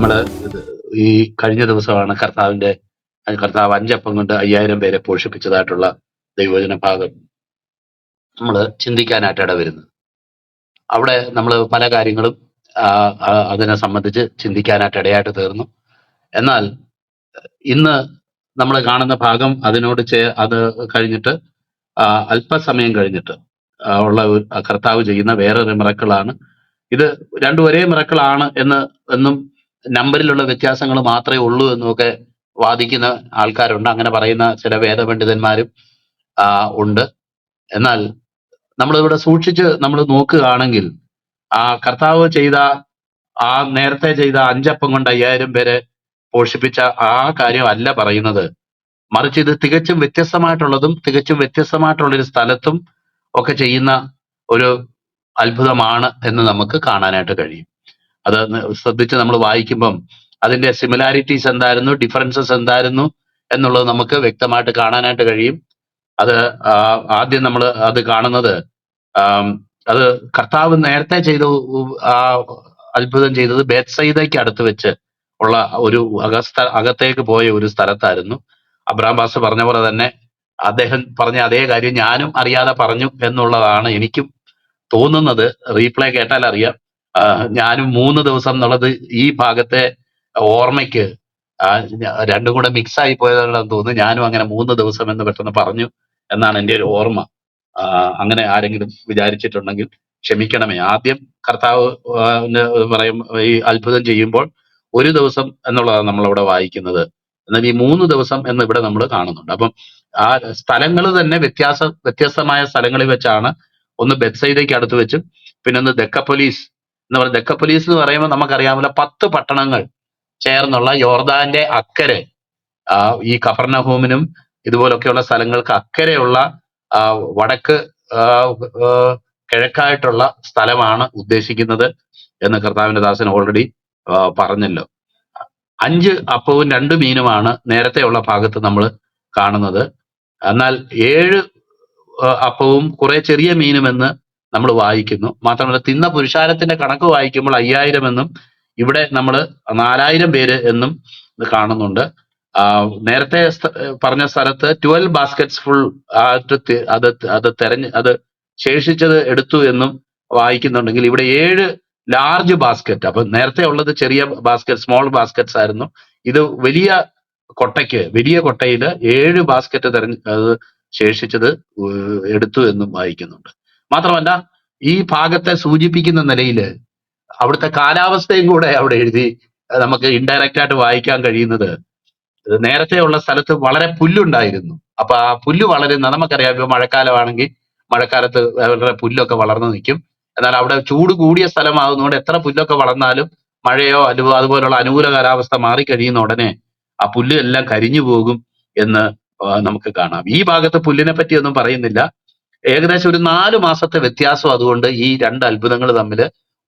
നമ്മള് ഈ കഴിഞ്ഞ ദിവസമാണ് കർത്താവ് 5 അപ്പം കൊണ്ട് 5000 പേരെ പോഷിപ്പിച്ചതായിട്ടുള്ള ദൈവവചന ഭാഗം നമ്മൾ ചിന്തിക്കാനായിട്ട് ഇടവരുന്നത്. അവിടെ നമ്മൾ പല കാര്യങ്ങളും അതിനെ സംബന്ധിച്ച് ചിന്തിക്കാനായിട്ട് ഇടയായിട്ട് തീർന്നു. എന്നാൽ ഇന്ന് നമ്മൾ കാണുന്ന ഭാഗം അത് കഴിഞ്ഞിട്ട് അല്പസമയം കഴിഞ്ഞിട്ട് ഉള്ള കർത്താവ് ചെയ്യുന്ന വേറൊരു മിറക്കിളാണ് ഇത്. രണ്ടും ഒരേ മിറക്കിളാണ് എന്നും നമ്പറിലുള്ള വ്യത്യാസങ്ങൾ മാത്രമേ ഉള്ളൂ എന്നുമൊക്കെ വാദിക്കുന്ന ആൾക്കാരുണ്ട്. അങ്ങനെ പറയുന്ന ചില വേദപണ്ഡിതന്മാരും ഉണ്ട്. എന്നാൽ നമ്മളിവിടെ സൂക്ഷിച്ച് നമ്മൾ നോക്കുകയാണെങ്കിൽ കർത്താവ് ചെയ്ത നേരത്തെ ചെയ്ത 5 അപ്പം കൊണ്ട് 5000 പേരെ പോഷിപ്പിച്ച കാര്യം അല്ല പറയുന്നത്. മറിച്ച് ഇത് തികച്ചും വ്യത്യസ്തമായിട്ടുള്ളതും തികച്ചും വ്യത്യസ്തമായിട്ടുള്ളൊരു സ്ഥലത്തും ഒക്കെ ചെയ്യുന്ന ഒരു അത്ഭുതമാണ് എന്ന് നമുക്ക് കാണാനായിട്ട് കഴിയും. അത് ശ്രദ്ധിച്ച് നമ്മൾ വായിക്കുമ്പം അതിന്റെ സിമിലാരിറ്റീസ് എന്തായിരുന്നു, ഡിഫറൻസസ് എന്തായിരുന്നു എന്നുള്ളത് നമുക്ക് വ്യക്തമായിട്ട് കാണാനായിട്ട് കഴിയും. അത് ആദ്യം നമ്മൾ അത് കാണുന്നത് അത് കർത്താവ് നേരത്തെ അത്ഭുതം ചെയ്തത് ബേത്സയിദയ്ക്ക് അടുത്ത് വെച്ച് ഉള്ള ഒരു അകത്തേക്ക് പോയ ഒരു സ്ഥലത്തായിരുന്നു. അബ്രഹാം പാസ്റ്റർ പറഞ്ഞ പോലെ തന്നെ അദ്ദേഹം പറഞ്ഞ അതേ കാര്യം ഞാനും അറിയാതെ പറഞ്ഞു എന്നുള്ളതാണ് എനിക്കും തോന്നുന്നത്. റീപ്ലേ കേട്ടാൽ അറിയാം. ഞാനും 3 ദിവസം എന്നുള്ളത് ഈ ഭാഗത്തെ ഓർമ്മയ്ക്ക് രണ്ടും കൂടെ മിക്സ് ആയി പോയതാണെന്ന് തോന്നുന്നു. ഞാനും അങ്ങനെ 3 ദിവസം എന്ന് പെട്ടെന്ന് പറഞ്ഞു എന്നാണ് എൻ്റെ ഒരു ഓർമ്മ. അങ്ങനെ ആരെങ്കിലും വിചാരിച്ചിട്ടുണ്ടെങ്കിൽ ക്ഷമിക്കണമേ. ആദ്യം കർത്താവ് പറയും ഈ അത്ഭുതം ചെയ്യുമ്പോൾ 1 ദിവസം എന്നുള്ളതാണ് നമ്മളവിടെ വായിക്കുന്നത്. എന്നാൽ ഈ 3 ദിവസം എന്ന് ഇവിടെ നമ്മൾ കാണുന്നുണ്ട്. അപ്പം ആ സ്ഥലങ്ങൾ തന്നെ വ്യത്യസ്തമായ സ്ഥലങ്ങളിൽ വെച്ചാണ്. ഒന്ന് ബെത്സയിദയ്ക്ക് അടുത്ത് വെച്ചും പിന്നെ ഒന്ന് ദെക്കപ്പൊലീസ് ദെക്കപ്പൊലീസ് എന്ന് പറയുമ്പോൾ നമുക്കറിയാമല്ലോ 10 പട്ടണങ്ങൾ ചേർന്നുള്ള യോർദാന്റെ അക്കരെ ഈ കഫർനഹൂമിനും ഇതുപോലൊക്കെയുള്ള സ്ഥലങ്ങൾക്ക് അക്കരെയുള്ള വടക്ക് കിഴക്കായിട്ടുള്ള സ്ഥലമാണ് ഉദ്ദേശിക്കുന്നത് എന്ന് കർത്താവിന്റെ ദാസൻ ഓൾറെഡി പറഞ്ഞല്ലോ. 5 അപ്പവും 2 മീനുമാണ് നേരത്തെയുള്ള ഭാഗത്ത് നമ്മൾ കാണുന്നത്. എന്നാൽ 7 അപ്പവും കുറെ ചെറിയ മീനുമെന്ന് നമ്മൾ വായിക്കുന്നു. മാത്രമല്ല തിന്ന പുരുഷാരത്തിന്റെ കണക്ക് വായിക്കുമ്പോൾ 5000 എന്നും ഇവിടെ നമ്മൾ 4000 പേര് എന്നും കാണുന്നുണ്ട്. നേരത്തെ പറഞ്ഞ സ്ഥലത്ത് 12 ബാസ്കറ്റ്സ് ഫുൾ അത് ശേഷിച്ചത് എടുത്തു എന്നും വായിക്കുന്നുണ്ടെങ്കിൽ ഇവിടെ 7 ലാർജ് ബാസ്ക്കറ്റ്. അപ്പൊ നേരത്തെ ഉള്ളത് ചെറിയ ബാസ്ക്കറ്റ്, സ്മോൾ ബാസ്ക്കറ്റ്സ് ആയിരുന്നു. ഇത് വലിയ കൊട്ടയിൽ 7 ബാസ്ക്കറ്റ് അത് ശേഷിച്ചത് എടുത്തു എന്നും വായിക്കുന്നുണ്ട്. മാത്രമല്ല ഈ ഭാഗത്തെ സൂചിപ്പിക്കുന്ന നിലയിൽ അവിടുത്തെ കാലാവസ്ഥയും കൂടെ അവിടെ എഴുതി നമുക്ക് ഇൻഡയറക്റ്റ് ആയിട്ട് വായിക്കാൻ കഴിയുന്നത്. നേരത്തെ ഉള്ള സ്ഥലത്ത് വളരെ പുല്ലുണ്ടായിരുന്നു. അപ്പൊ ആ പുല്ല് വളരുന്ന നമുക്കറിയാം. ഇപ്പൊ മഴക്കാലമാണെങ്കിൽ മഴക്കാലത്ത് വളരെ പുല്ലൊക്കെ വളർന്നു നിൽക്കും. എന്നാൽ അവിടെ ചൂട് കൂടിയ സ്ഥലമാകുന്നതുകൊണ്ട് എത്ര പുല്ലൊക്കെ വളർന്നാലും മഴയോ അതുപോലുള്ള അനുകൂല കാലാവസ്ഥ മാറിക്കഴിയുന്ന ഉടനെ ആ പുല്ല് എല്ലാം കരിഞ്ഞു പോകും എന്ന് നമുക്ക് കാണാം. ഈ ഭാഗത്ത് പുല്ലിനെ പറ്റി ഒന്നും പറയുന്നില്ല. ഏകദേശം ഒരു 4 മാസത്തെ വ്യത്യാസം അതുകൊണ്ട് ഈ 2 അത്ഭുതങ്ങൾ തമ്മിൽ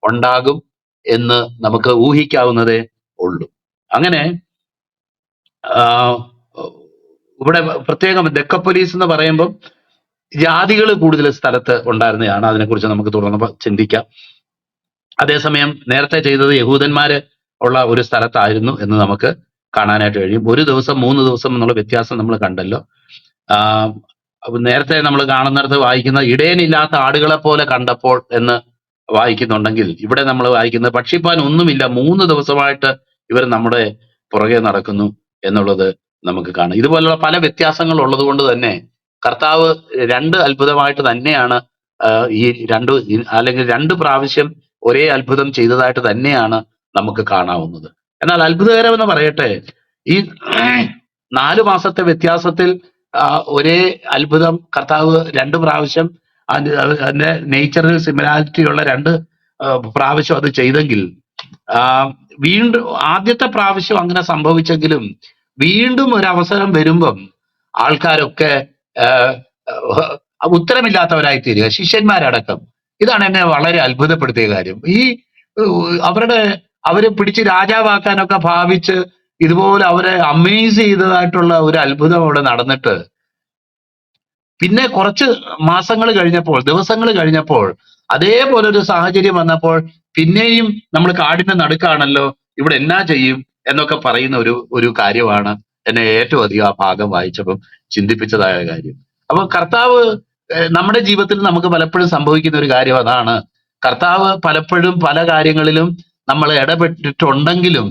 ഉണ്ടാകും എന്ന് നമുക്ക് ഊഹിക്കാവുന്നതേ ഉള്ളൂ. അങ്ങനെ ഇവിടെ പ്രത്യേകം ദെക്കപ്പൊലീസ് എന്ന് പറയുമ്പം ജാതികൾ കൂടുതൽ സ്ഥലത്ത് ഉണ്ടായിരുന്നതാണ്. അതിനെക്കുറിച്ച് നമുക്ക് തുടർന്ന് ചിന്തിക്കാം. അതേസമയം നേരത്തെ ചെയ്തത് യഹൂദന്മാര് ഉള്ള ഒരു സ്ഥലത്തായിരുന്നു എന്ന് നമുക്ക് കാണാനായിട്ട് കഴിയും. 1 ദിവസം 3 ദിവസം എന്നുള്ള വ്യത്യാസം നമ്മൾ കണ്ടല്ലോ. നേരത്തെ നമ്മൾ കാണുന്നിടത്ത് വായിക്കുന്ന ഇടയനില്ലാത്ത ആടുകളെ പോലെ കണ്ടപ്പോൾ എന്ന് വായിക്കുന്നുണ്ടെങ്കിൽ ഇവിടെ നമ്മൾ വായിക്കുന്നത് ഭക്ഷിപ്പാൻ ഒന്നുമില്ല, 3 ദിവസമായിട്ട് ഇവർ നമ്മുടെ പുറകെ നടക്കുന്നു എന്നുള്ളത് നമുക്ക് കാണാം. ഇതുപോലുള്ള പല വ്യത്യാസങ്ങൾ ഉള്ളത് കൊണ്ട് തന്നെ കർത്താവ് 2 അത്ഭുതമായിട്ട് തന്നെയാണ് ഈ അല്ലെങ്കിൽ 2 പ്രാവശ്യം ഒരേ അത്ഭുതം ചെയ്തതായിട്ട് തന്നെയാണ് നമുക്ക് കാണാവുന്നത്. എന്നാൽ അത്ഭുതകരമെന്ന് പറയട്ടെ, ഈ 4 മാസത്തെ വ്യത്യാസത്തിൽ ഒരേ അത്ഭുതം കർത്താവ് 2 പ്രാവശ്യം അതിന്റെ നേച്ചറിൽ സിമിലാരിറ്റി ഉള്ള 2 പ്രാവശ്യം അത് ചെയ്തെങ്കിൽ വീണ്ടും ആദ്യത്തെ പ്രാവശ്യം അങ്ങനെ സംഭവിച്ചെങ്കിലും വീണ്ടും ഒരു അവസരം വരുമ്പം ആൾക്കാരൊക്കെ ഉത്തരമില്ലാത്തവരായി തീരുക, ശിഷ്യന്മാരടക്കം. ഇതാണ് എന്നെ വളരെ അത്ഭുതപ്പെടുത്തിയ കാര്യം. അവര് പിടിച്ച് രാജാവാക്കാനൊക്കെ ഭാവിച്ച് ഇതുപോലെ അവരെ അമേസ് ചെയ്തതായിട്ടുള്ള ഒരു അത്ഭുതം അവിടെ നടന്നിട്ട് പിന്നെ കുറച്ച് മാസങ്ങൾ കഴിഞ്ഞപ്പോൾ, ദിവസങ്ങൾ കഴിഞ്ഞപ്പോൾ അതേപോലെ ഒരു സാഹചര്യം വന്നപ്പോൾ പിന്നെയും നമ്മൾ കാടിന്റെ നടുക്കാണല്ലോ, ഇവിടെ എന്നാ ചെയ്യും എന്നൊക്കെ പറയുന്ന ഒരു ഒരു കാര്യമാണ് എന്നെ ഏറ്റവും അധികം ആ ഭാഗം വായിച്ചപ്പം ചിന്തിപ്പിച്ചതായ കാര്യം. അപ്പൊ കർത്താവ് നമ്മുടെ ജീവിതത്തിൽ നമുക്ക് പലപ്പോഴും സംഭവിക്കുന്ന ഒരു കാര്യം അതാണ്. കർത്താവ് പലപ്പോഴും പല കാര്യങ്ങളിലും നമ്മൾ ഇടപെട്ടിട്ടുണ്ടെങ്കിലും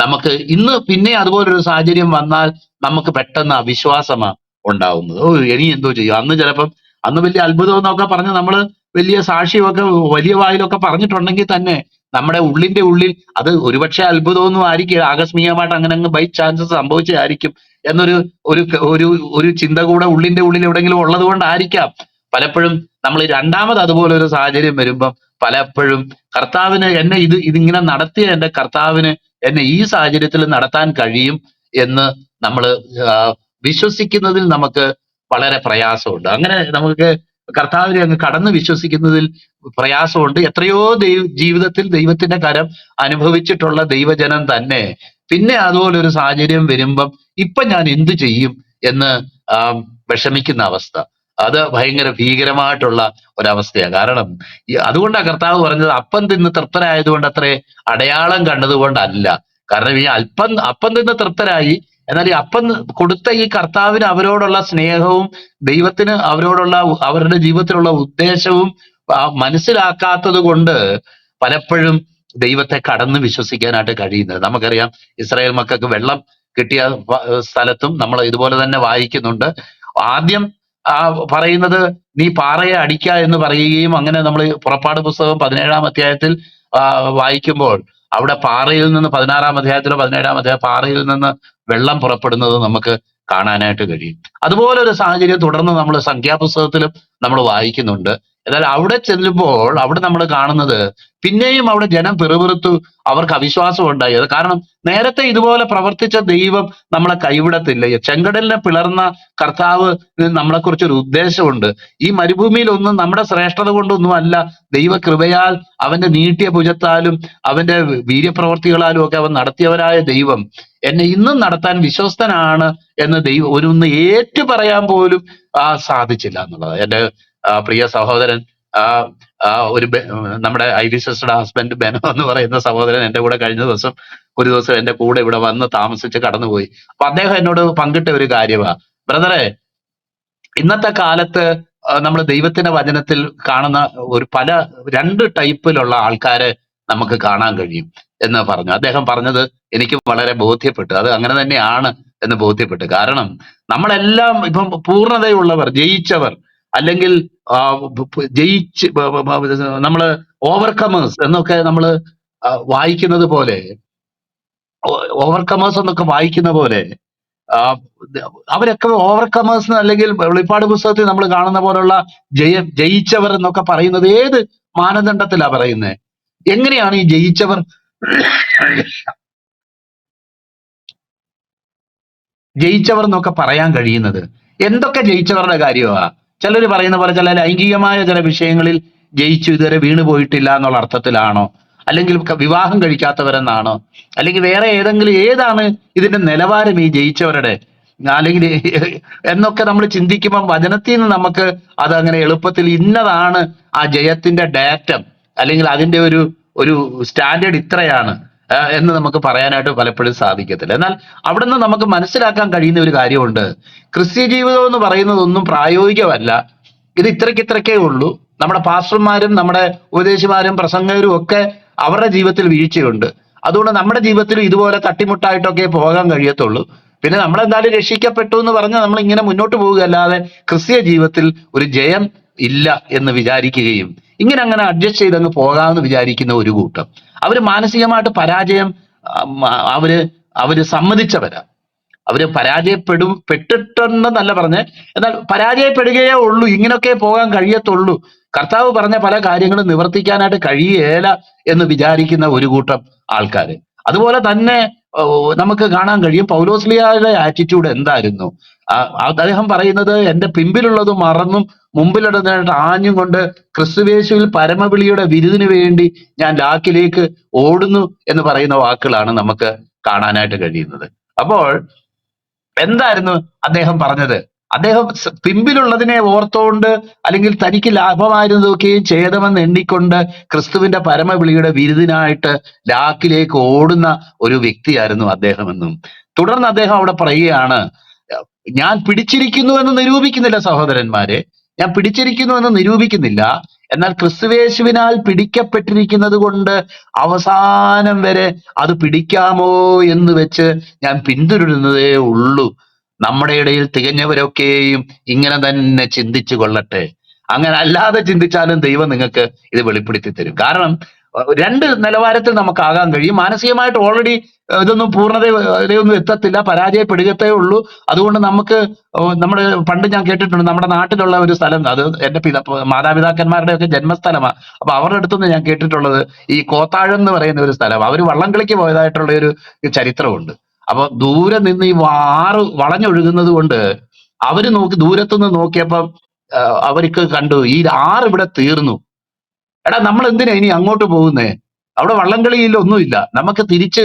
നമുക്ക് ഇന്ന് പിന്നെ അതുപോലൊരു സാഹചര്യം വന്നാൽ നമുക്ക് പെട്ടെന്ന് അവിശ്വാസമാണ് ഉണ്ടാവുന്നത്. ഓ, ഇനി എന്തോ ചെയ്യും. അന്ന് ചിലപ്പം അന്ന് വലിയ അത്ഭുതം എന്നൊക്കെ പറഞ്ഞ് നമ്മള് വലിയ സാക്ഷ്യമൊക്കെ വലിയ വായിലൊക്കെ പറഞ്ഞിട്ടുണ്ടെങ്കിൽ തന്നെ നമ്മുടെ ഉള്ളിന്റെ ഉള്ളിൽ അത് ഒരുപക്ഷെ അത്ഭുതമൊന്നും ആയിരിക്കും, ആകസ്മികമായിട്ട് അങ്ങനെ അങ്ങ് ബൈ ചാൻസസ് സംഭവിച്ചതായിരിക്കും എന്നൊരു ഒരു ഒരു ഒരു ചിന്ത കൂടെ ഉള്ളിന്റെ ഉള്ളിൽ എവിടെയെങ്കിലും ഉള്ളത് കൊണ്ടായിരിക്കാം പലപ്പോഴും നമ്മൾ രണ്ടാമത് അതുപോലെ ഒരു സാഹചര്യം വരുമ്പം പലപ്പോഴും കർത്താവിന് എന്നെ ഇതിങ്ങനെ നടത്തിയ എന്റെ കർത്താവിന് എന്നെ ഈ സാഹചര്യത്തിൽ നടത്താൻ കഴിയും എന്ന് നമ്മൾ വിശ്വസിക്കുന്നതിൽ നമുക്ക് വളരെ പ്രയാസമുണ്ട്. അങ്ങനെ നമുക്ക് കർത്താവിനെ അങ്ങ് കടന്ന് വിശ്വസിക്കുന്നതിൽ പ്രയാസമുണ്ട്. എത്രയോ ജീവിതത്തിൽ ദൈവത്തിന്റെ കരം അനുഭവിച്ചിട്ടുള്ള ദൈവജനം തന്നെ പിന്നെ അതുപോലൊരു സാഹചര്യം വരുമ്പം ഇപ്പൊ ഞാൻ എന്തു ചെയ്യും എന്ന് വിഷമിക്കുന്ന അവസ്ഥ, അത് ഭയങ്കര ഭീകരമായിട്ടുള്ള ഒരവസ്ഥയാണ്. കാരണം അതുകൊണ്ടാണ് കർത്താവ് പറഞ്ഞത് അപ്പം തിന്ന് തൃപ്തരായതുകൊണ്ട് അത്രേ, അടയാളം കണ്ടതുകൊണ്ടല്ല. കാരണം ഈ അപ്പം തിന്ന് തൃപ്തരായി, എന്നാൽ ഈ അപ്പം കൊടുത്ത ഈ കർത്താവിന് അവരോടുള്ള സ്നേഹവും ദൈവത്തിന് അവരോടുള്ള അവരുടെ ജീവിതത്തിലുള്ള ഉദ്ദേശവും മനസ്സിലാക്കാത്തത് കൊണ്ട് പലപ്പോഴും ദൈവത്തെ കടന്ന് വിശ്വസിക്കാനായിട്ട് കഴിയുന്നത്. നമുക്കറിയാം, ഇസ്രായേൽ മക്കൾക്ക് വെള്ളം കിട്ടിയ സ്ഥലത്തും നമ്മൾ ഇതുപോലെ തന്നെ വായിക്കുന്നുണ്ട്. ആദ്യം പറയുന്നത് നീ പാറയെ അടിക്ക എന്ന് പറയുകയും അങ്ങനെ നമ്മൾ പുറപ്പാട് പുസ്തകം 17-ാം അധ്യായത്തിൽ വായിക്കുമ്പോൾ അവിടെ പാറയിൽ നിന്ന് 16-ാം അധ്യായത്തിലോ 17-ാം അധ്യായം പാറയിൽ നിന്ന് വെള്ളം പുറപ്പെടുന്നത് നമുക്ക് കാണാനായിട്ട് കഴിയും. അതുപോലെ ഒരു സാഹചര്യം തുടർന്ന് നമ്മൾ സംഖ്യാപുസ്തകത്തിലും നമ്മൾ വായിക്കുന്നുണ്ട്. എന്നാൽ അവിടെ ചെല്ലുമ്പോൾ അവിടെ നമ്മൾ കാണുന്നത് പിന്നെയും അവിടെ ജനം പിറുപിറുത്തു, അവർക്ക് അവിശ്വാസം ഉണ്ടായി. അത് കാരണം നേരത്തെ ഇതുപോലെ പ്രവർത്തിച്ച ദൈവം നമ്മളെ കൈവിടത്തില്ല. ചെങ്കടലിനെ പിളർന്ന കർത്താവ് നമ്മളെക്കുറിച്ചൊരു ഉദ്ദേശമുണ്ട്. ഈ മരുഭൂമിയിൽ ഒന്നും നമ്മുടെ ശ്രേഷ്ഠത കൊണ്ടൊന്നും അല്ല, ദൈവകൃപയാൽ അവന്റെ നീട്ടിയ ഭുജത്താലും അവന്റെ വീര്യപ്രവർത്തികളാലും ഒക്കെ അവൻ നടത്തിയവരായ ദൈവം എന്നെ ഇന്നും നടത്താൻ വിശ്വസ്തനാണ് എന്ന് ഒന്ന് ഏറ്റു പറയാൻ പോലും സാധിച്ചില്ല എന്നുള്ളത്. എന്റെ പ്രിയ സഹോദരൻ ഒരു നമ്മുടെ ഐവി സിസ്റ്ററുടെ ഹസ്ബൻഡ് ബെനോ എന്ന് പറയുന്ന സഹോദരൻ എന്റെ കൂടെ കഴിഞ്ഞ ദിവസം ഒരു ദിവസം എന്റെ കൂടെ ഇവിടെ വന്ന് താമസിച്ച് കടന്നുപോയി. അപ്പൊ അദ്ദേഹം എന്നോട് പങ്കിട്ട ഒരു കാര്യമാ, ബ്രദറെ, ഇന്നത്തെ കാലത്ത് നമ്മൾ ദൈവത്തിന്റെ വചനത്തിൽ കാണുന്ന ഒരു രണ്ട് ടൈപ്പിലുള്ള ആൾക്കാരെ നമുക്ക് കാണാൻ കഴിയും എന്ന് പറഞ്ഞു. അദ്ദേഹം പറഞ്ഞത് എനിക്ക് വളരെ ബോധ്യപ്പെട്ടു. അത് അങ്ങനെ തന്നെയാണ് എന്ന് ബോധ്യപ്പെട്ടു. കാരണം നമ്മളെല്ലാം ഇപ്പം പൂർണ്ണതയുള്ളവർ, ജയിച്ചവർ, അല്ലെങ്കിൽ ജയിച്ച് നമ്മള് ഓവർകമേഴ്സ് എന്നൊക്കെ നമ്മൾ വായിക്കുന്നത് പോലെ, ഓവർകമേഴ്സ് എന്നൊക്കെ വായിക്കുന്ന പോലെ അവരൊക്കെ ഓവർകമേഴ്സ് അല്ലെങ്കിൽ വെളിപ്പാട് പുസ്തകത്തിൽ നമ്മൾ കാണുന്ന പോലുള്ള ജയിച്ചവർ എന്നൊക്കെ പറയുന്നത് ഏത് മാനദണ്ഡത്തിലാ പറയുന്നത്? എങ്ങനെയാണ് ഈ ജയിച്ചവർ എന്നൊക്കെ പറയാൻ കഴിയുന്നത്? എന്തൊക്കെ ജയിച്ചവരുടെ കാര്യമാ? ചിലർ പറയുന്ന പോലെ ചില ലൈംഗികമായ ചില വിഷയങ്ങളിൽ ജയിച്ചു ഇതുവരെ വീണു പോയിട്ടില്ല എന്നുള്ള അർത്ഥത്തിലാണോ? അല്ലെങ്കിൽ വിവാഹം കഴിക്കാത്തവരെന്നാണോ? അല്ലെങ്കിൽ വേറെ ഏതാണ് ഇതിന്റെ നിലവാരം ഈ ജയിച്ചവരുടെ? അല്ലെങ്കിൽ എന്നൊക്കെ നമ്മൾ ചിന്തിക്കുമ്പം വചനത്തിൽ നിന്ന് നമുക്ക് അതങ്ങനെ എളുപ്പത്തിൽ ഇന്നതാണ് ആ ജയത്തിന്റെ ഡാറ്റം, അല്ലെങ്കിൽ അതിന്റെ ഒരു സ്റ്റാൻഡേർഡ് ഇത്രയാണ് എന്ന് നമുക്ക് പറയാനായിട്ട് പലപ്പോഴും സാധിക്കത്തില്ല. എന്നാൽ അവിടെ നിന്ന് നമുക്ക് മനസ്സിലാക്കാൻ കഴിയുന്ന ഒരു കാര്യമുണ്ട്. ക്രിസ്ത്യ ജീവിതം എന്ന് പറയുന്നത് ഒന്നും പ്രായോഗികമല്ല. ഇത് ഇത്രയ്ക്കേ ഉള്ളൂ. നമ്മുടെ പാസ്റ്റർമാരും നമ്മുടെ ഉപദേശിമാരും പ്രസംഗകരും ഒക്കെ അവരുടെ ജീവിതത്തിൽ വീഴ്ചയുണ്ട്. അതുകൊണ്ട് നമ്മുടെ ജീവിതത്തിൽ ഇതുപോലെ തട്ടിമുട്ടായിട്ടൊക്കെ പോകാൻ കഴിയത്തുള്ളൂ. പിന്നെ നമ്മളെന്തായാലും രക്ഷിക്കപ്പെട്ടു എന്ന് പറഞ്ഞാൽ നമ്മൾ ഇങ്ങനെ മുന്നോട്ട് പോവുകയല്ലാതെ ക്രിസ്തീയ ജീവിതത്തിൽ ഒരു ജയം ഇല്ല എന്ന് വിചാരിക്കുകയും ഇങ്ങനെ അങ്ങനെ അഡ്ജസ്റ്റ് ചെയ്തങ്ങ് പോകാമെന്ന് വിചാരിക്കുന്ന ഒരു കൂട്ടം, അവര് മാനസികമായിട്ട് പരാജയം അവര് സമ്മതിച്ചവരാ. അവര് പെട്ടിട്ടുണ്ടെന്നല്ല പറഞ്ഞേ, എന്നാൽ പരാജയപ്പെടുകയേ ഉള്ളൂ, ഇങ്ങനെയൊക്കെ പോകാൻ കഴിയത്തുള്ളൂ, കർത്താവ് പറഞ്ഞ പല കാര്യങ്ങളും നിവർത്തിക്കാനായിട്ട് കഴിയേല എന്ന് വിചാരിക്കുന്ന ഒരു കൂട്ടം ആൾക്കാര്. അതുപോലെ തന്നെ നമുക്ക് കാണാൻ കഴിയും പൗലോസ്ലിയായുടെ ആറ്റിറ്റ്യൂഡ് എന്തായിരുന്നു. അദ്ദേഹം പറയുന്നത് എന്റെ പിമ്പിലുള്ളത് മറന്നും മുമ്പിലുള്ളതായിട്ട് ആഞ്ഞും കൊണ്ട് ക്രിസ്തുവേശുവിൽ പരമവിളിയുടെ വിരുദിന് വേണ്ടി ഞാൻ ലാക്കിലേക്ക് ഓടുന്നു എന്ന് പറയുന്ന വാക്കുകളാണ് നമുക്ക് കാണാനായിട്ട് കഴിയുന്നത്. അപ്പോൾ എന്തായിരുന്നു അദ്ദേഹം പറഞ്ഞത്? അദ്ദേഹം പിമ്പിലുള്ളതിനെ ഓർത്തുകൊണ്ട് അല്ലെങ്കിൽ തനിക്ക് ലാഭമായിരുന്നതൊക്കെയും ഛേദമെന്ന് എണ്ണിക്കൊണ്ട് ക്രിസ്തുവിന്റെ പരമവിളിയുടെ വിരുദിനായിട്ട് ലാക്കിലേക്ക് ഓടുന്ന ഒരു വ്യക്തിയായിരുന്നു അദ്ദേഹമെന്നും തുടർന്ന് അദ്ദേഹം അവിടെ പറയുകയാണ്, ഞാൻ പിടിച്ചിരിക്കുന്നു എന്ന് നിരൂപിക്കുന്നില്ല സഹോദരന്മാരെ, ഞാൻ പിടിച്ചിരിക്കുന്നു എന്ന് നിരൂപിക്കുന്നില്ല, എന്നാൽ ക്രിസ്തുവേശുവിനാൽ പിടിക്കപ്പെട്ടിരിക്കുന്നത് കൊണ്ട് അവസാനം വരെ അത് പിടിക്കാമോ എന്ന് വെച്ച് ഞാൻ പിന്തുടരുന്നതേ ഉള്ളൂ. നമ്മുടെ ഇടയിൽ തികഞ്ഞവരൊക്കെയും ഇങ്ങനെ തന്നെ ചിന്തിച്ചു കൊള്ളട്ടെ. അങ്ങനെ അല്ലാതെ ചിന്തിച്ചാലും ദൈവം നിങ്ങൾക്ക് ഇത് വെളിപ്പെടുത്തി തരും. കാരണം രണ്ട് നിലവാരത്തിൽ നമുക്കാകാൻ കഴിയും. മാനസികമായിട്ട് ഓൾറെഡി ഇതൊന്നും പൂർണ്ണതയൊന്നും എത്തത്തില്ല, പരാജയപ്പെടുകത്തേ ഉള്ളൂ. അതുകൊണ്ട് നമുക്ക് നമ്മുടെ പണ്ട് ഞാൻ കേട്ടിട്ടുണ്ട്, നമ്മുടെ നാട്ടിലുള്ള ഒരു സ്ഥലം, അത് എന്റെ മാതാപിതാക്കന്മാരുടെ ഒക്കെ ജന്മസ്ഥലമാണ്. അപ്പൊ അവരുടെ അടുത്തുനിന്ന് ഞാൻ കേട്ടിട്ടുള്ളത് ഈ കോത്താഴം എന്ന് പറയുന്ന ഒരു സ്ഥലം, അവർ വള്ളംകളിക്ക് പോയതായിട്ടുള്ള ഒരു ചരിത്രമുണ്ട്. അപ്പൊ ദൂരെ നിന്ന് ഈ ആറ് വളഞ്ഞൊഴുകുന്നത് കൊണ്ട് അവര് ദൂരത്തുനിന്ന് നോക്കിയപ്പം അവർക്ക് കണ്ടു ഈ ആറ് ഇവിടെ തീർന്നു. എടാ, നമ്മൾ എന്തിനാ ഇനി അങ്ങോട്ട് പോകുന്നേ? അവിടെ വള്ളംകളിയില്ല, ഒന്നുമില്ല. നമുക്ക് തിരിച്ച്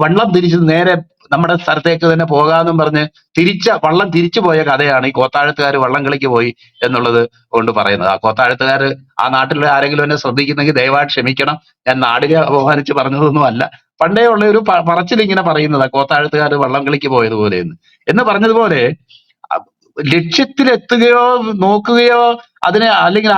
വള്ളം തിരിച്ച് നേരെ നമ്മുടെ സ്ഥലത്തേക്ക് തന്നെ പോകാമെന്നും പറഞ്ഞ് വള്ളം തിരിച്ചു പോയ കഥയാണ് ഈ കോത്താഴത്തുകാർ വള്ളംകളിക്ക് പോയി എന്നുള്ളത് കൊണ്ട് പറയുന്നത്. ആ കോത്താഴത്തുകാർ ആ നാട്ടിലുള്ള ആരെങ്കിലും എന്നെ ശ്രദ്ധിക്കുന്നെങ്കിൽ ദയവായിട്ട് ക്ഷമിക്കണം, ഞാൻ നാടിനെ അപമാനിച്ച് പറഞ്ഞതൊന്നും അല്ല. പണ്ടേ ഉള്ള ഒരു പറച്ചിൽ ഇങ്ങനെ പറയുന്നതാ, കോത്താഴത്തുകാർ വള്ളംകളിക്ക് പോയതുപോലെ എന്ന് പറഞ്ഞതുപോലെ ലക്ഷ്യത്തിലെത്തുകയോ നോക്കുകയോ അല്ലെങ്കിൽ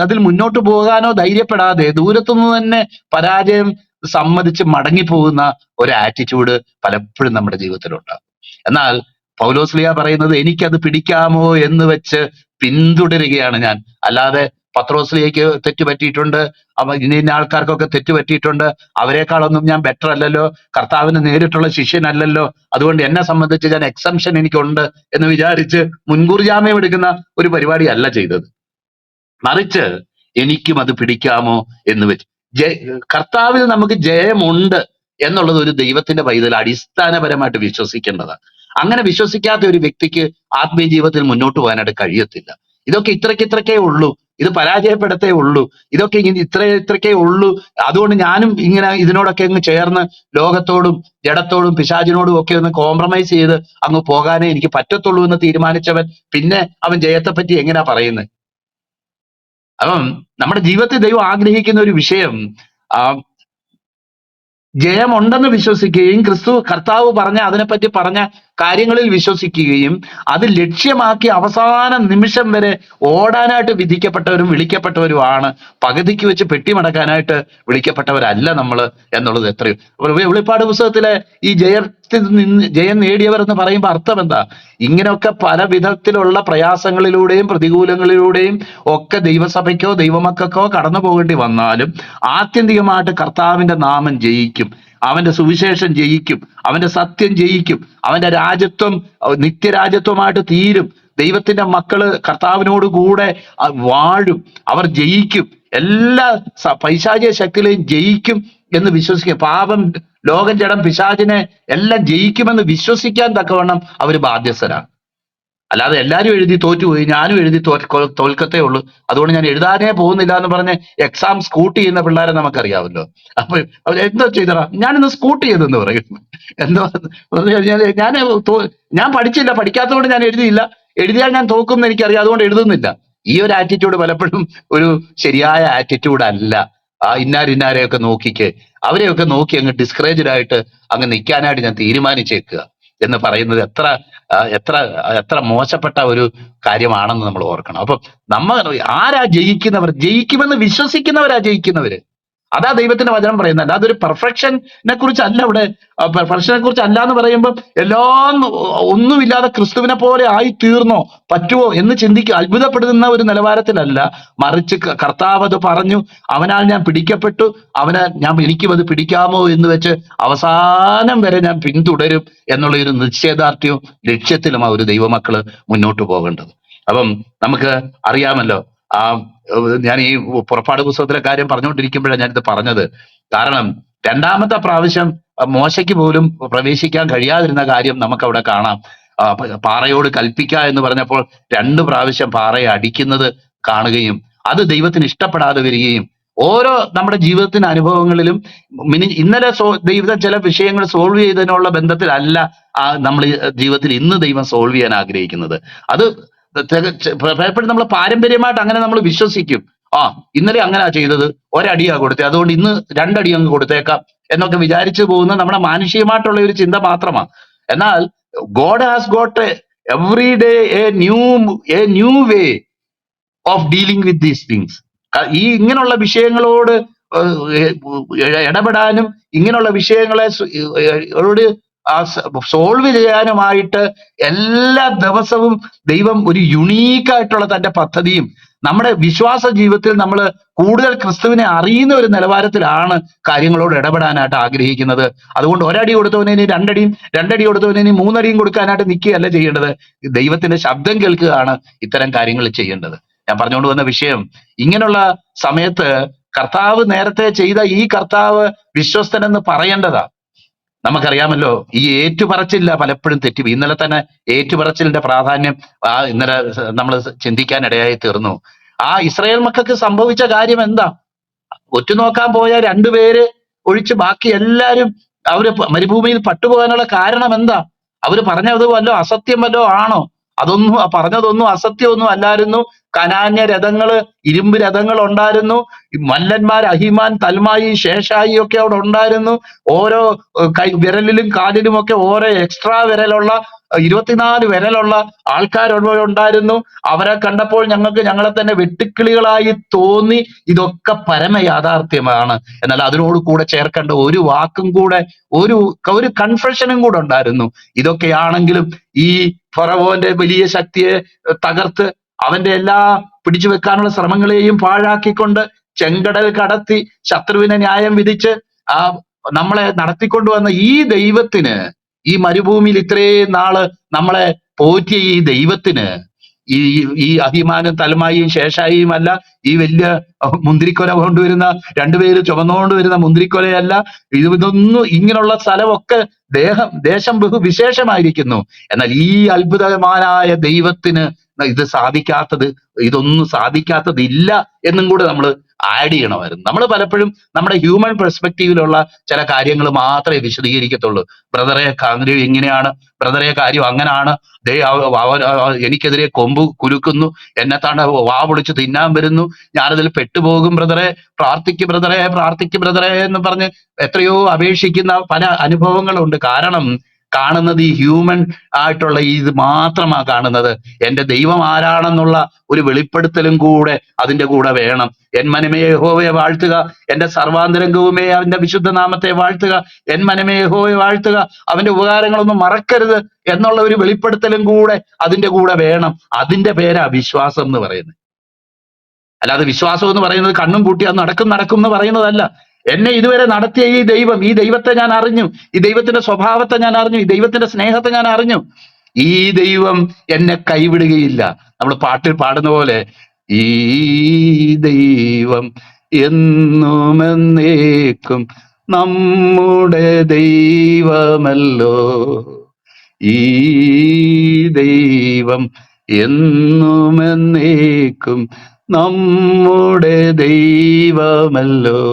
അതിൽ മുന്നോട്ട് പോകാനോ ധൈര്യപ്പെടാതെ ദൂരത്തുനിന്ന് തന്നെ പരാജയം സമ്മതിച്ച് മടങ്ങിപ്പോകുന്ന ഒരു ആറ്റിറ്റ്യൂഡ് പലപ്പോഴും നമ്മുടെ ജീവിതത്തിലുണ്ടാകും. എന്നാൽ പൗലോസ്ലിയ പറയുന്നത്, എനിക്കത് പിടിക്കാമോ എന്ന് വെച്ച് പിന്തുടരുകയാണ് ഞാൻ. അല്ലാതെ പത്രോസ്ലിയയ്ക്ക് തെറ്റുപറ്റിയിട്ടുണ്ട്, ഇന്ന ആൾക്കാർക്കൊക്കെ തെറ്റുപറ്റിയിട്ടുണ്ട്, അവരെക്കാളൊന്നും ഞാൻ ബെറ്റർ അല്ലല്ലോ, കർത്താവിന് നേരിട്ടുള്ള ശിഷ്യനല്ലല്ലോ, അതുകൊണ്ട് എന്നെ സംബന്ധിച്ച് ഞാൻ എക്സംഷൻ എനിക്കുണ്ട് എന്ന് വിചാരിച്ച് മുൻകൂർ ജാമ്യം എടുക്കുന്ന ഒരു പരിപാടിയല്ല ചെയ്തത്. മറിച്ച് എനിക്കും അത് പിടിക്കാമോ എന്ന് വെച്ച് കർത്താവിൽ നമുക്ക് ജയമുണ്ട് എന്നുള്ളത് ഒരു ദൈവത്തിന്റെ പൈതൽ അടിസ്ഥാനപരമായിട്ട് വിശ്വസിക്കേണ്ടതാണ്. അങ്ങനെ വിശ്വസിക്കാത്ത ഒരു വ്യക്തിക്ക് ആത്മീയ ജീവിതത്തിൽ മുന്നോട്ട് പോകാനായിട്ട് കഴിയത്തില്ല. ഇതൊക്കെ ഇത്രയ്ക്കേ ഉള്ളൂ, ഇത് പരാജയപ്പെടത്തേ ഉള്ളൂ, ഇതൊക്കെ ഇത്രയ്ക്കേ ഉള്ളൂ, അതുകൊണ്ട് ഞാനും ഇങ്ങനെ ഇതിനോടൊക്കെ അങ്ങ് ചേർന്ന് ലോകത്തോടും ജഡത്തോടും പിശാചിനോടും ഒക്കെ ഒന്ന് കോംപ്രമൈസ് ചെയ്ത് അങ്ങ് പോകാനേ എനിക്ക് പറ്റത്തുള്ളൂ എന്ന് തീരുമാനിച്ചവൻ പിന്നെ അവൻ ജയത്തെപ്പറ്റി എങ്ങനെയാ പറയുന്നത്? അപ്പം നമ്മുടെ ജീവിതത്തിൽ ദൈവം ആഗ്രഹിക്കുന്ന ഒരു വിഷയം ജയമുണ്ടെന്ന് വിശ്വസിക്കുകയും കർത്താവ് അതിനെപ്പറ്റി പറഞ്ഞ കാര്യങ്ങളിൽ വിശ്വസിക്കുകയും അത് ലക്ഷ്യമാക്കി അവസാന നിമിഷം വരെ ഓടാനായിട്ട് വിധിക്കപ്പെട്ടവരും വിളിക്കപ്പെട്ടവരുമാണ്. പകുതിക്ക് വെച്ച് പെട്ടിമടക്കാനായിട്ട് വിളിക്കപ്പെട്ടവരല്ല നമ്മൾ എന്നുള്ളത് എത്രയും. വെളിപ്പാട് പുസ്തകത്തിലെ ഈ ജയം നേടിയവർ എന്ന് പറയുമ്പോൾ അർത്ഥം എന്താ? ഇങ്ങനെയൊക്കെ പല വിധത്തിലുള്ള പ്രയാസങ്ങളിലൂടെയും പ്രതികൂലങ്ങളിലൂടെയും ഒക്കെ ദൈവസഭയ്ക്കോ ദൈവമക്കൾക്കോ കടന്നു പോകേണ്ടി വന്നാലും ആത്യന്തികമായിട്ട് കർത്താവിന്റെ നാമം ജയിക്കും, അവന്റെ സുവിശേഷം ജയിക്കും, അവന്റെ സത്യം ജയിക്കും, അവന്റെ രാജ്യത്വം നിത്യരാജ്യത്വമായിട്ട് തീരും. ദൈവത്തിന്റെ മക്കള് കർത്താവിനോട് കൂടെ വാഴും, അവർ ജയിക്കും, എല്ലാ പൈശാചിക ശക്തികളെയും ജയിക്കും എന്ന് വിശ്വസിക്കുക. പാപം, ലോകം, ജഡം, പിശാചിനെ എല്ലാം ജയിക്കുമെന്ന് വിശ്വസിക്കാൻ തക്കവണ്ണം അവർ ബാധ്യസ്ഥരാണ്. അല്ലാതെ എല്ലാവരും എഴുതി തോറ്റുപോയി, ഞാനും എഴുതി തോൽക്കത്തേ ഉള്ളൂ, അതുകൊണ്ട് ഞാൻ എഴുതാനേ പോകുന്നില്ല എന്ന് പറഞ്ഞ് എക്സാം സ്കൂട്ട് ചെയ്യുന്ന പിള്ളേരെ നമുക്കറിയാമല്ലോ. അപ്പൊ അവർ എന്തോ ചെയ്തടാ, ഞാനിന്ന് സ്കൂട്ട് ചെയ്തെന്ന് പറയും. എന്തോ പറഞ്ഞു കഴിഞ്ഞാൽ ഞാൻ പഠിച്ചില്ല, പഠിക്കാത്തതുകൊണ്ട് ഞാൻ എഴുതിയില്ല, എഴുതിയാൽ ഞാൻ തോക്കും എന്ന് എനിക്കറിയാം, അതുകൊണ്ട് എഴുതുന്നില്ല. ഈ ഒരു ആറ്റിറ്റ്യൂഡ് പലപ്പോഴും ഒരു ശരിയായ ആറ്റിറ്റ്യൂഡ് അല്ല. ഇന്നാരെയൊക്കെ നോക്കിക്ക്, അവരെയൊക്കെ നോക്കി അങ്ങ് ഡിസ്കറേജ്ഡ് ആയിട്ട് അങ്ങ് നിൽക്കാനായിട്ട് ഞാൻ തീരുമാനിച്ചേക്കുക എന്ന് പറയുന്നത് എത്ര എത്ര എത്ര മോശപ്പെട്ട ഒരു കാര്യമാണെന്ന് നമ്മൾ ഓർക്കണം. അപ്പം ആരാ ജയിക്കുന്നവർ? ജയിക്കുമെന്ന് വിശ്വസിക്കുന്നവരാ ജയിക്കുന്നവര്. അതാ ദൈവത്തിന്റെ വചനം പറയുന്നത്. അല്ലാതെ ഒരു പെർഫെക്ഷനെ കുറിച്ചല്ല ഇവിടെ. പെർഫെക്ഷനെ കുറിച്ച് അല്ല എന്ന് പറയുമ്പോൾ എല്ലാം ഒന്നുമില്ലാതെ ക്രിസ്തുവിനെ പോലെ ആയി തീർന്നോ, പറ്റുമോ എന്ന് അത്ഭുതപ്പെടുന്ന ഒരു നിലവാരത്തിലല്ല. മറിച്ച് കർത്താവ് അത് പറഞ്ഞു, അവനാൽ ഞാൻ പിടിക്കപ്പെട്ടു, എനിക്കും അത് പിടിക്കാമോ എന്ന് വെച്ച് അവസാനം വരെ ഞാൻ പിന്തുടരും എന്നുള്ള ഒരു നിശ്ചയദാർഢ്യവും ലക്ഷ്യത്തിലും ആ ഒരു ദൈവമക്കള് മുന്നോട്ട് പോകേണ്ടത്. അപ്പം നമുക്ക് അറിയാമല്ലോ, ഞാൻ ഈ പുറപ്പാട് പുസ്തകത്തിലെ കാര്യം പറഞ്ഞുകൊണ്ടിരിക്കുമ്പോഴാണ് ഞാനിത് പറഞ്ഞത്. കാരണം രണ്ടാമത്തെ പ്രാവശ്യം മോശയ്ക്ക് പോലും പ്രവേശിക്കാൻ കഴിയാതിരുന്ന കാര്യം നമുക്കവിടെ കാണാം. പാറയോട് കൽപ്പിക്ക എന്ന് പറഞ്ഞപ്പോൾ 2 പ്രാവശ്യം പാറയെ അടിക്കുന്നത് കാണുകയും അത് ദൈവത്തിന് ഇഷ്ടപ്പെടാതെ വരികയും ഓരോ നമ്മുടെ ജീവിതത്തിന്റെ അനുഭവങ്ങളിലും ഇന്നലെ ദൈവം ചില വിഷയങ്ങൾ സോൾവ് ചെയ്തതിനുള്ള ബന്ധത്തിലല്ല നമ്മൾ ജീവിതത്തിൽ ഇന്ന് ദൈവം സോൾവ് ചെയ്യാൻ ആഗ്രഹിക്കുന്നത്. അത് പലപ്പോഴും നമ്മൾ പാരമ്പര്യമായിട്ട് അങ്ങനെ നമ്മൾ വിശ്വസിക്കും. ഇന്നലെ അങ്ങനെയാ ചെയ്തത്, ഒരടിയാ കൊടുത്തത്, അതുകൊണ്ട് ഇന്ന് 2 അടി അങ്ങ് കൊടുത്തേക്കാം എന്നൊക്കെ വിചാരിച്ചു പോകുന്ന നമ്മുടെ മാനുഷികമായിട്ടുള്ള ഒരു ചിന്ത മാത്രമാണ്. എന്നാൽ God has got every day A new way of dealing with these things. ഈ ഇങ്ങനെയുള്ള വിഷയങ്ങളോട് ഇടപെടാനും ഇങ്ങനെയുള്ള വിഷയങ്ങളെ സോൾവ് ചെയ്യാനുമായിട്ട് എല്ലാ ദിവസവും ദൈവം ഒരു യുണീക്കായിട്ടുള്ള തന്റെ പദ്ധതിയും നമ്മുടെ വിശ്വാസ ജീവിതത്തിൽ നമ്മൾ കൂടുതൽ ക്രിസ്തുവിനെ അറിയുന്ന ഒരു നിലവാരത്തിലാണ് കാര്യങ്ങളോട് ഇടപെടാനായിട്ട് ആഗ്രഹിക്കുന്നത്. അതുകൊണ്ട് ഒരടി കൊടുത്തവനെ ഇനി 2 അടിയും, 2 അടി കൊടുത്തവനെ ഇനി 3 അടിയും കൊടുക്കാനായിട്ട് നിൽക്കുകയല്ല ചെയ്യേണ്ടത്. ദൈവത്തിന്റെ ശബ്ദം കേൾക്കുകയാണ് ഇത്തരം കാര്യങ്ങൾ ചെയ്യേണ്ടത്. ഞാൻ പറഞ്ഞുകൊണ്ട് വന്ന വിഷയം, ഇങ്ങനെയുള്ള സമയത്ത് കർത്താവ് നേരത്തെ ചെയ്ത ഈ കർത്താവ് വിശ്വസ്തനെന്ന് പറയേണ്ടതാ. നമുക്കറിയാമല്ലോ, ഈ ഏറ്റുപറച്ചില്ല പലപ്പോഴും തെറ്റി. ഇന്നലെ തന്നെ ഏറ്റുപറച്ചിലിന്റെ പ്രാധാന്യം ഇന്നലെ നമ്മൾ ചിന്തിക്കാനിടയായി തീർന്നു. ഇസ്രായേൽ മക്കൾക്ക് സംഭവിച്ച കാര്യം എന്താ? ഒറ്റുനോക്കാൻ പോയ 2 പേര് ഒഴിച്ച് ബാക്കി എല്ലാരും അവര് മരുഭൂമിയിൽ പട്ടുപോകാനുള്ള കാരണം എന്താ? അവര് പറഞ്ഞത് വല്ലോ അസത്യം വല്ലോ ആണോ? പറഞ്ഞതൊന്നും അസത്യമൊന്നും അല്ലായിരുന്നു. കനാന്യ രഥങ്ങള്, ഇരുമ്പ് രഥങ്ങൾ ഉണ്ടായിരുന്നു. മല്ലന്മാർ അഹിമാൻ, തൽമായി, ശേഷായി ഒക്കെ അവിടെ ഉണ്ടായിരുന്നു. ഓരോ വിരലിലും കാലിലും ഒക്കെ ഓരോ എക്സ്ട്രാ വിരലുള്ള 24 വിരലുള്ള ആൾക്കാരുണ്ടായിരുന്നു. അവരെ കണ്ടപ്പോൾ ഞങ്ങൾക്ക് ഞങ്ങളെ തന്നെ വെട്ടുക്കിളികളായി തോന്നി. ഇതൊക്കെ പരമ യാഥാർത്ഥ്യമാണ്. എന്നാൽ അതിനോട് കൂടെ ചേർക്കേണ്ട ഒരു വാക്കും കൂടെ, ഒരു കൺഫെഷനും കൂടെ ഉണ്ടായിരുന്നു. ഇതൊക്കെയാണെങ്കിലും ഈ ഫറവോന്റെ വലിയ ശക്തിയെ തകർത്ത് അവന്റെ എല്ലാ പിടിച്ചു വെക്കാനുള്ള ശ്രമങ്ങളെയും പാഴാക്കിക്കൊണ്ട് ചെങ്കടൽ കടത്തി ശത്രുവിനെ ന്യായം വിധിച്ച് നമ്മളെ നടത്തിക്കൊണ്ടുവന്ന ഈ ദൈവത്തിന്, ഈ മരുഭൂമിയിൽ ഇത്രയും നാള് നമ്മളെ പോറ്റിയ ഈ ദൈവത്തിന്, ഈ അഹിമാനും തൽമായിയും ശേഷായിയും അല്ല, ഈ വലിയ മുന്തിരിക്കൊല കൊണ്ടുവരുന്ന 2 പേര് ചുമന്നുകൊണ്ട് വരുന്ന മുന്തിരിക്കൊലയല്ല, ഇതൊന്നും, ഇങ്ങനെയുള്ള സ്ഥലമൊക്കെ ദേശം ബഹു വിശേഷമായിരിക്കുന്നു. എന്നാൽ ഈ അത്ഭുതമാനായ ദൈവത്തിന് ഇതൊന്നും സാധിക്കാത്തതില്ല എന്നും കൂടെ നമ്മൾ ആഡ് ചെയ്യണമായിരുന്നു. നമ്മൾ പലപ്പോഴും നമ്മുടെ ഹ്യൂമൻ പെർസ്പെക്റ്റീവിലുള്ള ചില കാര്യങ്ങൾ മാത്രമേ വിശദീകരിക്കത്തുള്ളൂ. ബ്രദറെ കാര്യം ഇങ്ങനെയാണ്, ബ്രദറെ കാര്യം അങ്ങനാണ്, എനിക്കെതിരെ കൊമ്പ് കുലുക്കുന്നു, എന്നെത്താണ്ട് വാ പൊളിച്ച് തിന്നാൻ വരുന്നു, ഞാനതിൽ പെട്ടുപോകും ബ്രദറെ, പ്രാർത്ഥിക്ക് ബ്രദറെ എന്ന് പറഞ്ഞ് എത്രയോ അപേക്ഷിക്കുന്ന പല അനുഭവങ്ങളുണ്ട്. കാരണം കാണുന്നത് ഈ ഹ്യൂമൻ ആയിട്ടുള്ള ഇത് മാത്രമാണ് കാണുന്നത്. എന്റെ ദൈവം ആരാണെന്നുള്ള ഒരു വെളിപ്പെടുത്തലും കൂടെ അതിന്റെ കൂടെ വേണം. എൻ മനമേ യഹോവയെ വാഴ്ത്തുക, എന്റെ സർവാന്തരംഗവുമേ അവന്റെ വിശുദ്ധ നാമത്തെ വാഴ്ത്തുക, എൻ മനമേ യഹോവയെ വാഴ്ത്തുക, അവന്റെ ഉപകാരങ്ങളൊന്നും മറക്കരുത് എന്നുള്ള ഒരു വെളിപ്പെടുത്തലും കൂടെ അതിന്റെ കൂടെ വേണം. അതിന്റെ പേരാ വിശ്വാസം എന്ന് പറയുന്നത്. അല്ലാതെ വിശ്വാസം എന്ന് പറയുന്നത് കണ്ണും പൂട്ടി അത് നടക്കും എന്ന് പറയുന്നതല്ല. എന്നെ ഇതുവരെ നടത്തിയ ഈ ദൈവത്തെ ഞാൻ അറിഞ്ഞു, ഈ ദൈവത്തിന്റെ സ്വഭാവത്തെ ഞാൻ അറിഞ്ഞു, ഈ ദൈവത്തിന്റെ സ്നേഹത്തെ ഞാൻ അറിഞ്ഞു. ഈ ദൈവം എന്നെ കൈവിടുകയില്ല. നമ്മൾ പാട്ടിൽ പാടുന്ന പോലെ, ഈ ദൈവം എന്നുമെന്നേക്കും നമ്മുടെ ദൈവമല്ലോ, ഈ ദൈവം എന്നുമെന്നേക്കും നമ്മുടെ ദൈവമല്ലോ,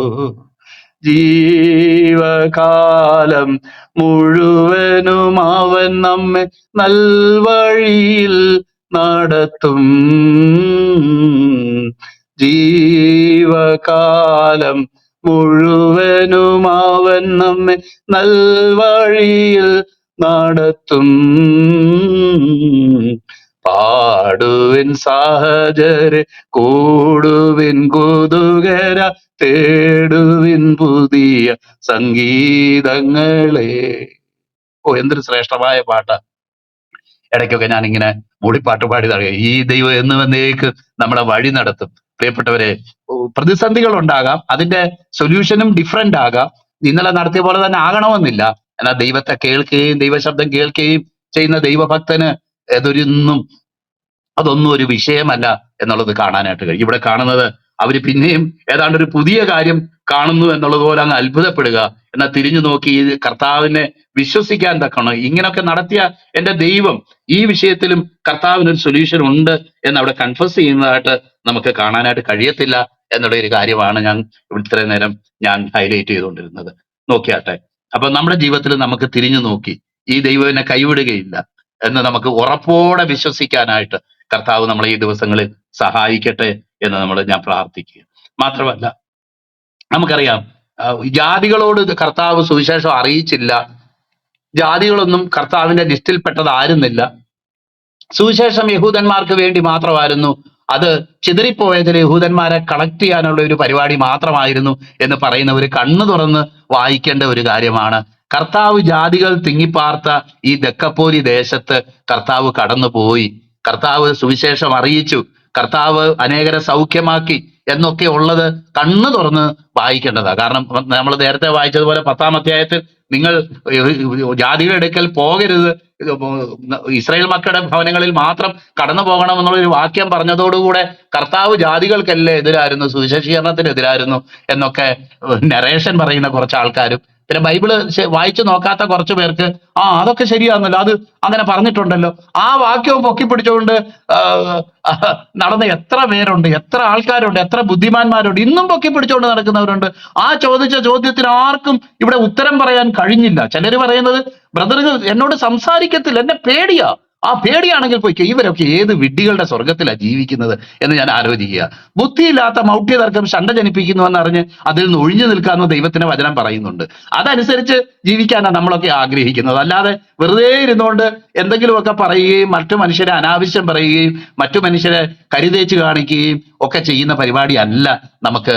ജീവകാലം മുഴുവനും അവൻ നമ്മെ നൽവഴിയിൽ നടത്തും, ജീവകാലം മുഴുവനും അവൻ നമ്മെ നൽവഴിയിൽ നടത്തും. പാടുവിൻ സഹജരെ, കൂടുവിൻ കുതുകര, തേടുവിൻ പുതിയ സംഗീതങ്ങളെ. എന്തൊരു ശ്രേഷ്ഠമായ പാട്ടാ! ഇടയ്ക്കൊക്കെ ഞാനിങ്ങനെ മൂളിപ്പാട്ട് പാടി തടയും. ഈ ദൈവം എന്നുവന്നേക്ക് നമ്മളെ വഴി നടത്തും. പ്രിയപ്പെട്ടവരെ, പ്രതിസന്ധികൾ ഉണ്ടാകാം, അതിന്റെ സൊല്യൂഷനും ഡിഫറെന്റ് ആകാം. ഇന്നലെ നടത്തിയ പോലെ തന്നെ ആകണമെന്നില്ല. എന്നാൽ ദൈവത്തെ കേൾക്കുകയും ദൈവശബ്ദം കേൾക്കുകയും ചെയ്യുന്ന ദൈവഭക്തന് അതൊന്നും ഒരു വിഷയമല്ല എന്നുള്ളത് കാണാനായിട്ട് കഴിയും. ഇവിടെ കാണുന്നത് അവര് പിന്നെയും ഏതാണ്ട് ഒരു പുതിയ കാര്യം കാണുന്നു എന്നുള്ളത് പോലെ അങ്ങ് അത്ഭുതപ്പെടുക. എന്നാൽ തിരിഞ്ഞു നോക്കി ഈ കർത്താവിനെ വിശ്വസിക്കാൻ തക്കണം. ഇങ്ങനൊക്കെ നടത്തിയ എന്റെ ദൈവം, ഈ വിഷയത്തിലും കർത്താവിനൊരു സൊല്യൂഷൻ ഉണ്ട് എന്ന് അവിടെ കൺഫസ് ചെയ്യുന്നതായിട്ട് നമുക്ക് കാണാനായിട്ട് കഴിയത്തില്ല എന്നുള്ള ഒരു കാര്യമാണ് ഞാൻ ഇത്രയും നേരം ഞാൻ ഹൈലൈറ്റ് ചെയ്തുകൊണ്ടിരുന്നത്. നോക്കിയാട്ടെ, അപ്പൊ നമ്മുടെ ജീവിതത്തിൽ നമുക്ക് തിരിഞ്ഞു നോക്കി ഈ ദൈവം എന്നെ കൈവിടുകയില്ല എന്ന് നമുക്ക് ഉറപ്പോടെ വിശ്വസിക്കാനായിട്ട് കർത്താവ് നമ്മളെ ഈ ദിവസങ്ങളിൽ സഹായിക്കട്ടെ എന്ന് ഞാൻ പ്രാർത്ഥിക്കുക. മാത്രമല്ല, നമുക്കറിയാം ജാതികളോട് കർത്താവ് സുവിശേഷം അറിയിച്ചില്ല, ജാതികളൊന്നും കർത്താവിന്റെ ലിസ്റ്റിൽപ്പെട്ടതായിരുന്നില്ല. സുവിശേഷം യഹൂദന്മാർക്ക് വേണ്ടി മാത്രമായിരുന്നു, അത് ചിതറിപ്പോയതിൽ യഹൂദന്മാരെ കളക്ട് ചെയ്യാനുള്ള ഒരു പരിപാടി മാത്രമായിരുന്നു എന്ന് പറയുന്നവർ കണ്ണു തുറന്ന് വായിക്കേണ്ട ഒരു കാര്യമാണ്. കർത്താവ് ജാതികൾ തിങ്ങിപ്പാർത്ത ഈ ദക്കപ്പോരി ദേശത്ത് കർത്താവ് കടന്നുപോയി, കർത്താവ് സുവിശേഷം അറിയിച്ചു, കർത്താവ് അനേകരെ സൗഖ്യമാക്കി എന്നൊക്കെ ഉള്ളത് കണ്ണു തുറന്ന് വായിക്കേണ്ടതാ. കാരണം നമ്മൾ നേരത്തെ വായിച്ചതുപോലെ 10-ാം അധ്യായത്തിൽ നിങ്ങൾ ജാതികളുടെ അടുക്കൽ പോകരുത്, ഇസ്രായേൽ മക്കളുടെ ഭവനങ്ങളിൽ മാത്രം കടന്നു പോകണം എന്നുള്ളൊരു വാക്യം പറഞ്ഞതോടുകൂടെ കർത്താവ് ജാതികൾക്കല്ലേ എതിരായിരുന്നു, സുവിശേഷീകരണത്തിന് എതിരായിരുന്നു എന്നൊക്കെ നരേഷൻ പറയുന്ന കുറച്ച് ആൾക്കാരും, പിന്നെ ബൈബിള് വായിച്ചു നോക്കാത്ത കുറച്ചു പേർക്ക് അതൊക്കെ ശരിയാണല്ലോ, അത് അങ്ങനെ പറഞ്ഞിട്ടുണ്ടല്ലോ, ആ വാക്യവും പൊക്കിപ്പിടിച്ചുകൊണ്ട് നടന്ന എത്ര പേരുണ്ട്, എത്ര ആൾക്കാരുണ്ട്, എത്ര ബുദ്ധിമാന്മാരുണ്ട്, ഇന്നും പൊക്കിപ്പിടിച്ചുകൊണ്ട് നടക്കുന്നവരുണ്ട്. ആ ചോദിച്ച ചോദ്യത്തിന് ആർക്കും ഇവിടെ ഉത്തരം പറയാൻ കഴിഞ്ഞില്ല. ചിലര് പറയുന്നത്, ബ്രദറുകൾ എന്നോട് സംസാരിക്കത്തില്ല, എന്നെ പേടിയാ. പേടിയാണെങ്കിൽ പോയി, ഇവരൊക്കെ ഏത് വിഡ്ഢികളുടെ സ്വർഗത്തിലാണ് ജീവിക്കുന്നത് എന്ന് ഞാൻ ആലോചിക്കുക. ബുദ്ധിയില്ലാത്ത മൗഢ്യതർക്കം ശണ്ട ജനിപ്പിക്കുന്നുവെന്ന് അറിഞ്ഞ് അതിൽ നിന്ന് ഒഴിഞ്ഞു നിൽക്കാമെന്ന് ദൈവത്തിന്റെ വചനം പറയുന്നുണ്ട്. അതനുസരിച്ച് ജീവിക്കാനാണ് നമ്മളൊക്കെ ആഗ്രഹിക്കുന്നത്. അല്ലാതെ വെറുതെ ഇരുന്നുകൊണ്ട് എന്തെങ്കിലുമൊക്കെ പറയുകയും മറ്റു മനുഷ്യരെ അനാവശ്യം പറയുകയും മറ്റു മനുഷ്യരെ കരുതേച്ച് കാണിക്കുകയും ഒക്കെ ചെയ്യുന്ന പരിപാടിയല്ല നമുക്ക്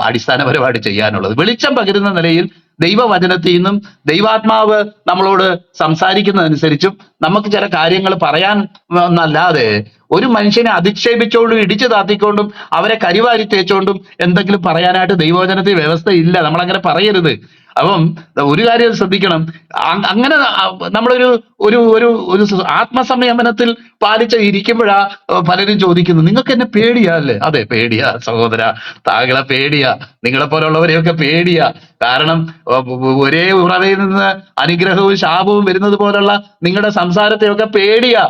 അടിസ്ഥാനപരമായിട്ട് ചെയ്യാനുള്ളത്. വെളിച്ചം പകരുന്ന നിലയിൽ ദൈവവചനത്തിൽ നിന്നും ദൈവാത്മാവ് നമ്മളോട് സംസാരിക്കുന്നതനുസരിച്ചും നമുക്ക് ചില കാര്യങ്ങൾ പറയാൻ എന്നല്ലാതെ ഒരു മനുഷ്യനെ അധിക്ഷേപിച്ചുകൊണ്ടും ഇടിച്ചു താത്തിക്കൊണ്ടും അവരെ കരിവാരി തേച്ചുകൊണ്ടും എന്തെങ്കിലും പറയാനായിട്ട് ദൈവവചനത്തിൽ വ്യവസ്ഥയില്ല. നമ്മളങ്ങനെ പറയരുത്. അപ്പം ഒരു കാര്യം ശ്രദ്ധിക്കണം, അങ്ങനെ നമ്മളൊരു ഒരു ഒരു ഒരു ആത്മസംയമനത്തിൽ പാലിച്ച് ഇരിക്കുമ്പോഴാ പലരും ചോദിക്കുന്നു, നിങ്ങൾക്ക് എന്നെ പേടിയാ അല്ലേ? അതെ, പേടിയാ സഹോദര, താങ്കളെ പേടിയാ, നിങ്ങളെ പോലുള്ളവരെയൊക്കെ പേടിയാ. കാരണം ഒരേ ഉറവയിൽ നിന്ന് അനുഗ്രഹവും ശാപവും വരുന്നത് പോലുള്ള നിങ്ങളുടെ സംസാരത്തെയൊക്കെ പേടിയാ.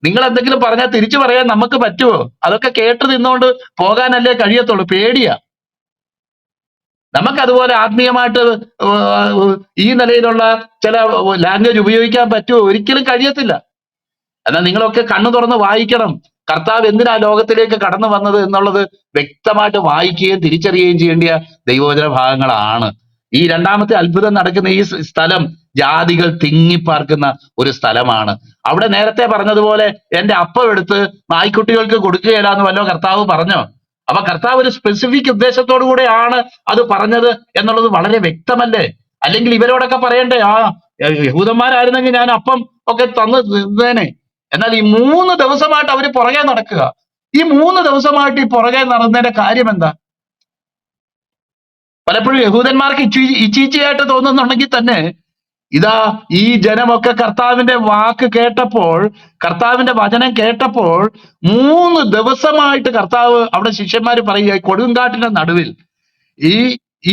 നിങ്ങൾ എന്തെങ്കിലും പറഞ്ഞാൽ തിരിച്ചു പറയാൻ നമുക്ക് പറ്റുമോ? അതൊക്കെ കേട്ട് നിന്നുകൊണ്ട് പോകാനല്ലേ കഴിയത്തുള്ളൂ. പേടിയാ. നമുക്കതുപോലെ ആത്മീയമായിട്ട് ഈ നിലയിലുള്ള ചില ലാംഗ്വേജ് ഉപയോഗിക്കാൻ പറ്റുമോ? ഒരിക്കലും കഴിയത്തില്ല. എന്നാൽ നിങ്ങളൊക്കെ കണ്ണു തുറന്ന് വായിക്കണം. കർത്താവ് എന്തിനാ ലോകത്തിലേക്ക് കടന്നു വന്നത് എന്നുള്ളത് വ്യക്തമായിട്ട് വായിക്കുകയും തിരിച്ചറിയുകയും ചെയ്യേണ്ട ദൈവവചന ഭാഗങ്ങളാണ്. ഈ രണ്ടാമത്തെ അത്ഭുതം നടക്കുന്ന ഈ സ്ഥലം ജാതികൾ തിങ്ങിപ്പാർക്കുന്ന ഒരു സ്ഥലമാണ്. അവിടെ നേരത്തെ പറഞ്ഞതുപോലെ എന്റെ അപ്പം എടുത്ത് നായ്ക്കുട്ടികൾക്ക് കൊടുക്കുകയില്ലാന്ന് വല്ലോ കർത്താവ് പറഞ്ഞോ? അപ്പൊ കർത്താവ് ഒരു സ്പെസിഫിക് ഉദ്ദേശത്തോടു കൂടെയാണ് അത് പറഞ്ഞത് എന്നുള്ളത് വളരെ വ്യക്തമല്ലേ? അല്ലെങ്കിൽ ഇവരോടൊക്കെ പറയണ്ടേ, യഹൂദന്മാരായിരുന്നെങ്കിൽ ഞാൻ അപ്പം ഒക്കെ തന്നേനെ. എന്നാൽ ഈ 3 ദിവസമായിട്ട് അവര് പുറകെ നടക്കുക. ഈ 3 ദിവസമായിട്ട് ഈ പുറകെ നടന്നതിന്റെ കാര്യം എന്താ? പലപ്പോഴും യഹൂദന്മാർക്ക് ഇച്ചീച്ചയായിട്ട് തോന്നുന്നുണ്ടെങ്കിൽ തന്നെ ഇതാ ഈ ജനമൊക്കെ കർത്താവിന്റെ വാക്ക് കേട്ടപ്പോൾ, കർത്താവിന്റെ വചനം കേട്ടപ്പോൾ 3 ദിവസമായിട്ട് കർത്താവ് അവിടെ ശിഷ്യന്മാര് പറയുക, കൊടുങ്കാട്ടിന്റെ നടുവിൽ,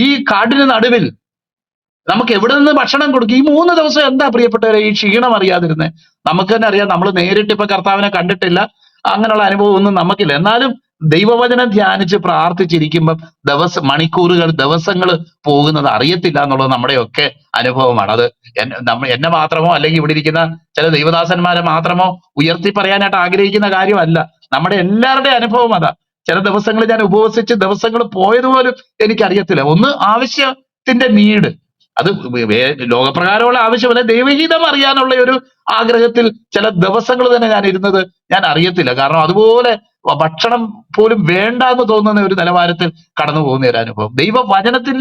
ഈ കാടിന് നടുവിൽ നമുക്ക് എവിടെ നിന്ന് ഭക്ഷണം കൊടുക്കും? ഈ 3 ദിവസം എന്താ പ്രിയപ്പെട്ടവരെ ഈ ക്ഷീണം അറിയാതിരുന്നേ? നമുക്ക് തന്നെ അറിയാം, നമ്മൾ നേരിട്ട് ഇപ്പൊ കർത്താവിനെ കണ്ടിട്ടില്ല, അങ്ങനെയുള്ള അനുഭവം ഒന്നും നമുക്കില്ല. എന്നാലും ദൈവവചനം ധ്യാനിച്ച് പ്രാർത്ഥിച്ചിരിക്കുമ്പം മണിക്കൂറുകൾ, ദിവസങ്ങൾ പോകുന്നത് അറിയത്തില്ല എന്നുള്ളത് നമ്മുടെയൊക്കെ അനുഭവമാണ്. അത് എന്നെ മാത്രമോ അല്ലെങ്കിൽ ഇവിടെ ഇരിക്കുന്ന ചില ദൈവദാസന്മാരെ മാത്രമോ ഉയർത്തി പറയാനായിട്ട് ആഗ്രഹിക്കുന്ന കാര്യമല്ല, നമ്മുടെ എല്ലാവരുടെ അനുഭവം അതാ. ചില ദിവസങ്ങളിൽ ഞാൻ ഉപവസിച്ച് ദിവസങ്ങൾ പോയതുപോലും എനിക്കറിയത്തില്ല. ഒന്ന് ആവശ്യത്തിന്റെ നീഡ്, അത് ലോകപ്രകാരമുള്ള ആവശ്യമല്ല, ദൈവഗീതം അറിയാനുള്ള ഒരു ആഗ്രഹത്തിൽ ചില ദിവസങ്ങൾ തന്നെ ഞാൻ ഇരുന്നത് ഞാൻ അറിയത്തില്ല. കാരണം അതുപോലെ ഭക്ഷണം പോലും വേണ്ട എന്ന് തോന്നുന്ന ഒരു നിലവാരത്തിൽ കടന്നു പോകുന്ന ഒരു അനുഭവം. ദൈവവചനത്തിൽ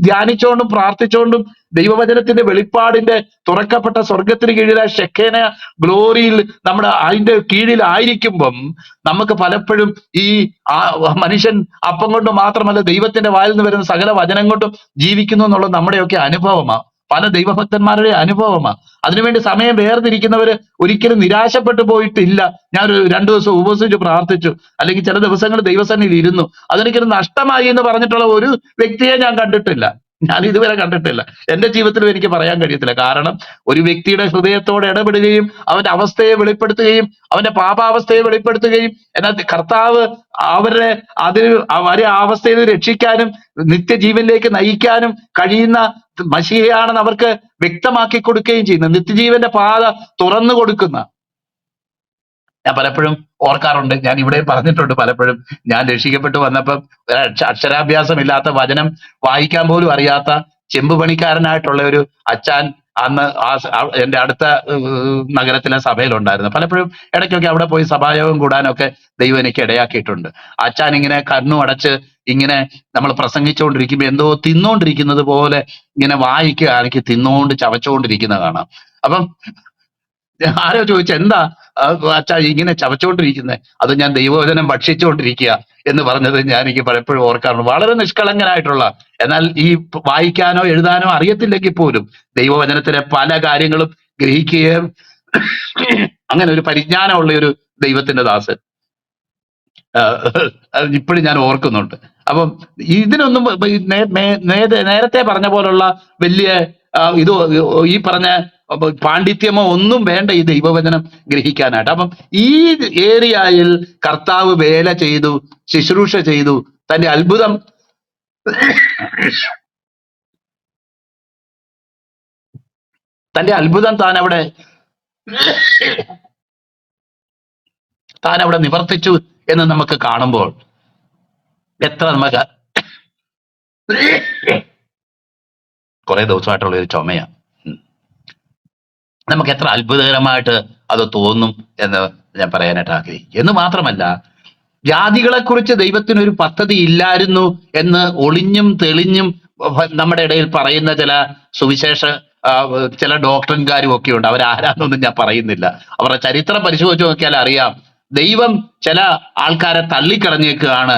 ധ്യാനിച്ചുകൊണ്ടും പ്രാർത്ഥിച്ചുകൊണ്ടും ദൈവവചനത്തിന്റെ വെളിപ്പാടിന്റെ തുറക്കപ്പെട്ട സ്വർഗത്തിന് കീഴിലെ ഷെക്കേന ഗ്ലോറിയിൽ നമ്മുടെ അതിന്റെ കീഴിലായിരിക്കുമ്പം നമുക്ക് പലപ്പോഴും ഈ മനുഷ്യൻ അപ്പം കൊണ്ട് മാത്രമല്ല ദൈവത്തിന്റെ വായിൽ നിന്ന് വരുന്ന സകല വചനം കൊണ്ടും ജീവിക്കുന്നു എന്നുള്ളത് നമ്മുടെയൊക്കെ അനുഭവമാണ്. പല ദൈവഭക്തന്മാരുടെ അനുഭവമാണ്. അതിനുവേണ്ടി സമയം വേർതിരിക്കുന്നവര് ഒരിക്കലും നിരാശപ്പെട്ടു പോയിട്ടില്ല. ഞാൻ ഒരു 2 ദിവസം ഉപവസിച്ച് പ്രാർത്ഥിച്ചു, അല്ലെങ്കിൽ ചില ദിവസങ്ങൾ ദൈവസന്നിധിയിൽ ഇരുന്നു, അതെനിക്കൊരു നഷ്ടമായി എന്ന് പറഞ്ഞിട്ടുള്ള ഒരു വ്യക്തിയെ ഞാൻ കണ്ടിട്ടില്ല. ഞാൻ ഇതുവരെ കണ്ടിട്ടില്ല. എന്റെ ജീവിതത്തിലും എനിക്ക് പറയാൻ കഴിയത്തില്ല. കാരണം ഒരു വ്യക്തിയുടെ ഹൃദയത്തോട് ഇടപെടുകയും അവന്റെ അവസ്ഥയെ വെളിപ്പെടുത്തുകയും അവന്റെ പാപാവസ്ഥയെ വെളിപ്പെടുത്തുകയും എന്നാൽ കർത്താവ് അവരെ അവരെ ആ അവസ്ഥയിൽ നിന്ന് രക്ഷിക്കാനും നിത്യജീവനിലേക്ക് നയിക്കാനും കഴിയുന്ന മശീഹയാണെന്ന് അവർക്ക് വ്യക്തമാക്കി കൊടുക്കുകയും ചെയ്യുന്ന, നിത്യജീവന്റെ പാത തുറന്നു കൊടുക്കുന്ന. ഞാൻ പലപ്പോഴും ഓർക്കാറുണ്ട്, ഞാൻ ഇവിടെ പറഞ്ഞിട്ടുണ്ട് പലപ്പോഴും, ഞാൻ രക്ഷിക്കപ്പെട്ടു വന്നപ്പം അക്ഷരാഭ്യാസമില്ലാത്ത, വചനം വായിക്കാൻ പോലും അറിയാത്ത ചെമ്പുപണിക്കാരനായിട്ടുള്ള ഒരു അച്ചാൻ അന്ന് എന്റെ അടുത്ത നഗരത്തിലെ സഭയിലുണ്ടായിരുന്നു. പലപ്പോഴും ഇടയ്ക്കൊക്കെ അവിടെ പോയി സഭായോഗം കൂടാനൊക്കെ ദൈവം എനിക്ക് ഇടയാക്കിയിട്ടുണ്ട്. അച്ചാൻ ഇങ്ങനെ കണ്ണു അടച്ച് ഇങ്ങനെ നമ്മൾ പ്രസംഗിച്ചുകൊണ്ടിരിക്കുമ്പോൾ എന്തോ തിന്നോണ്ടിരിക്കുന്നത് പോലെ ഇങ്ങനെ വായിക്കുകയാണെങ്കിൽ തിന്നോണ്ട് ചവച്ചുകൊണ്ടിരിക്കുന്നത് കാണാം. അപ്പം ആരോ ചോദിച്ചു, എന്താ അച്ഛാ ഇങ്ങനെ ചവച്ചുകൊണ്ടിരിക്കുന്നത്? അത് ഞാൻ ദൈവവചനം ഭക്ഷിച്ചുകൊണ്ടിരിക്കുക എന്ന് പറഞ്ഞത് ഞാൻ എനിക്ക് പലപ്പോഴും ഓർക്കാറുണ്ട്. വളരെ നിഷ്കളങ്കനായിട്ടുള്ള, എന്നാൽ ഈ വായിക്കാനോ എഴുതാനോ അറിയത്തില്ലെങ്കിൽ പോലും ദൈവവചനത്തിലെ പല കാര്യങ്ങളും ഗ്രഹിക്കുകയും അങ്ങനെ ഒരു പരിജ്ഞാനമുള്ള ഒരു ദൈവത്തിന്റെ ദാസൻ ഇപ്പോഴും ഞാൻ ഓർക്കുന്നുണ്ട്. അപ്പം ഇതിനൊന്നും നേരത്തെ പറഞ്ഞ പോലുള്ള വലിയ ഇത് ഈ പറഞ്ഞ പാണ്ഡിത്യമോ ഒന്നും വേണ്ട ഈ ദൈവവചനം ഗ്രഹിക്കാനായിട്ട്. അപ്പം ഈ ഏരിയയിൽ കർത്താവ് വേല ചെയ്തു, ശുശ്രൂഷ ചെയ്തു, തന്റെ അത്ഭുതം താൻ അവിടെ നിവർത്തിച്ചു എന്ന് നമുക്ക് കാണുമ്പോൾ എത്ര നമുക്ക് കുറെ ദിവസമായിട്ടുള്ള ഒരു ചുമയാണ്, നമുക്ക് എത്ര അത്ഭുതകരമായിട്ട് അത് തോന്നും എന്ന് ഞാൻ പറയാനായിട്ട് ആഗ്രഹിക്കും. എന്ന് മാത്രമല്ല, ജാതികളെ കുറിച്ച് ദൈവത്തിനൊരു പദ്ധതി ഇല്ലായിരുന്നു എന്ന് ഒളിഞ്ഞും തെളിഞ്ഞും നമ്മുടെ ഇടയിൽ പറയുന്ന ചില ഡോക്ടർമാരും ഒക്കെ ഉണ്ട്. അവരാരാന്നൊന്നും ഞാൻ പറയുന്നില്ല. അവരുടെ ചരിത്രം പരിശോധിച്ച് നോക്കിയാൽ അറിയാം. ദൈവം ചില ആൾക്കാരെ തള്ളിക്കളഞ്ഞേക്കുകയാണ്,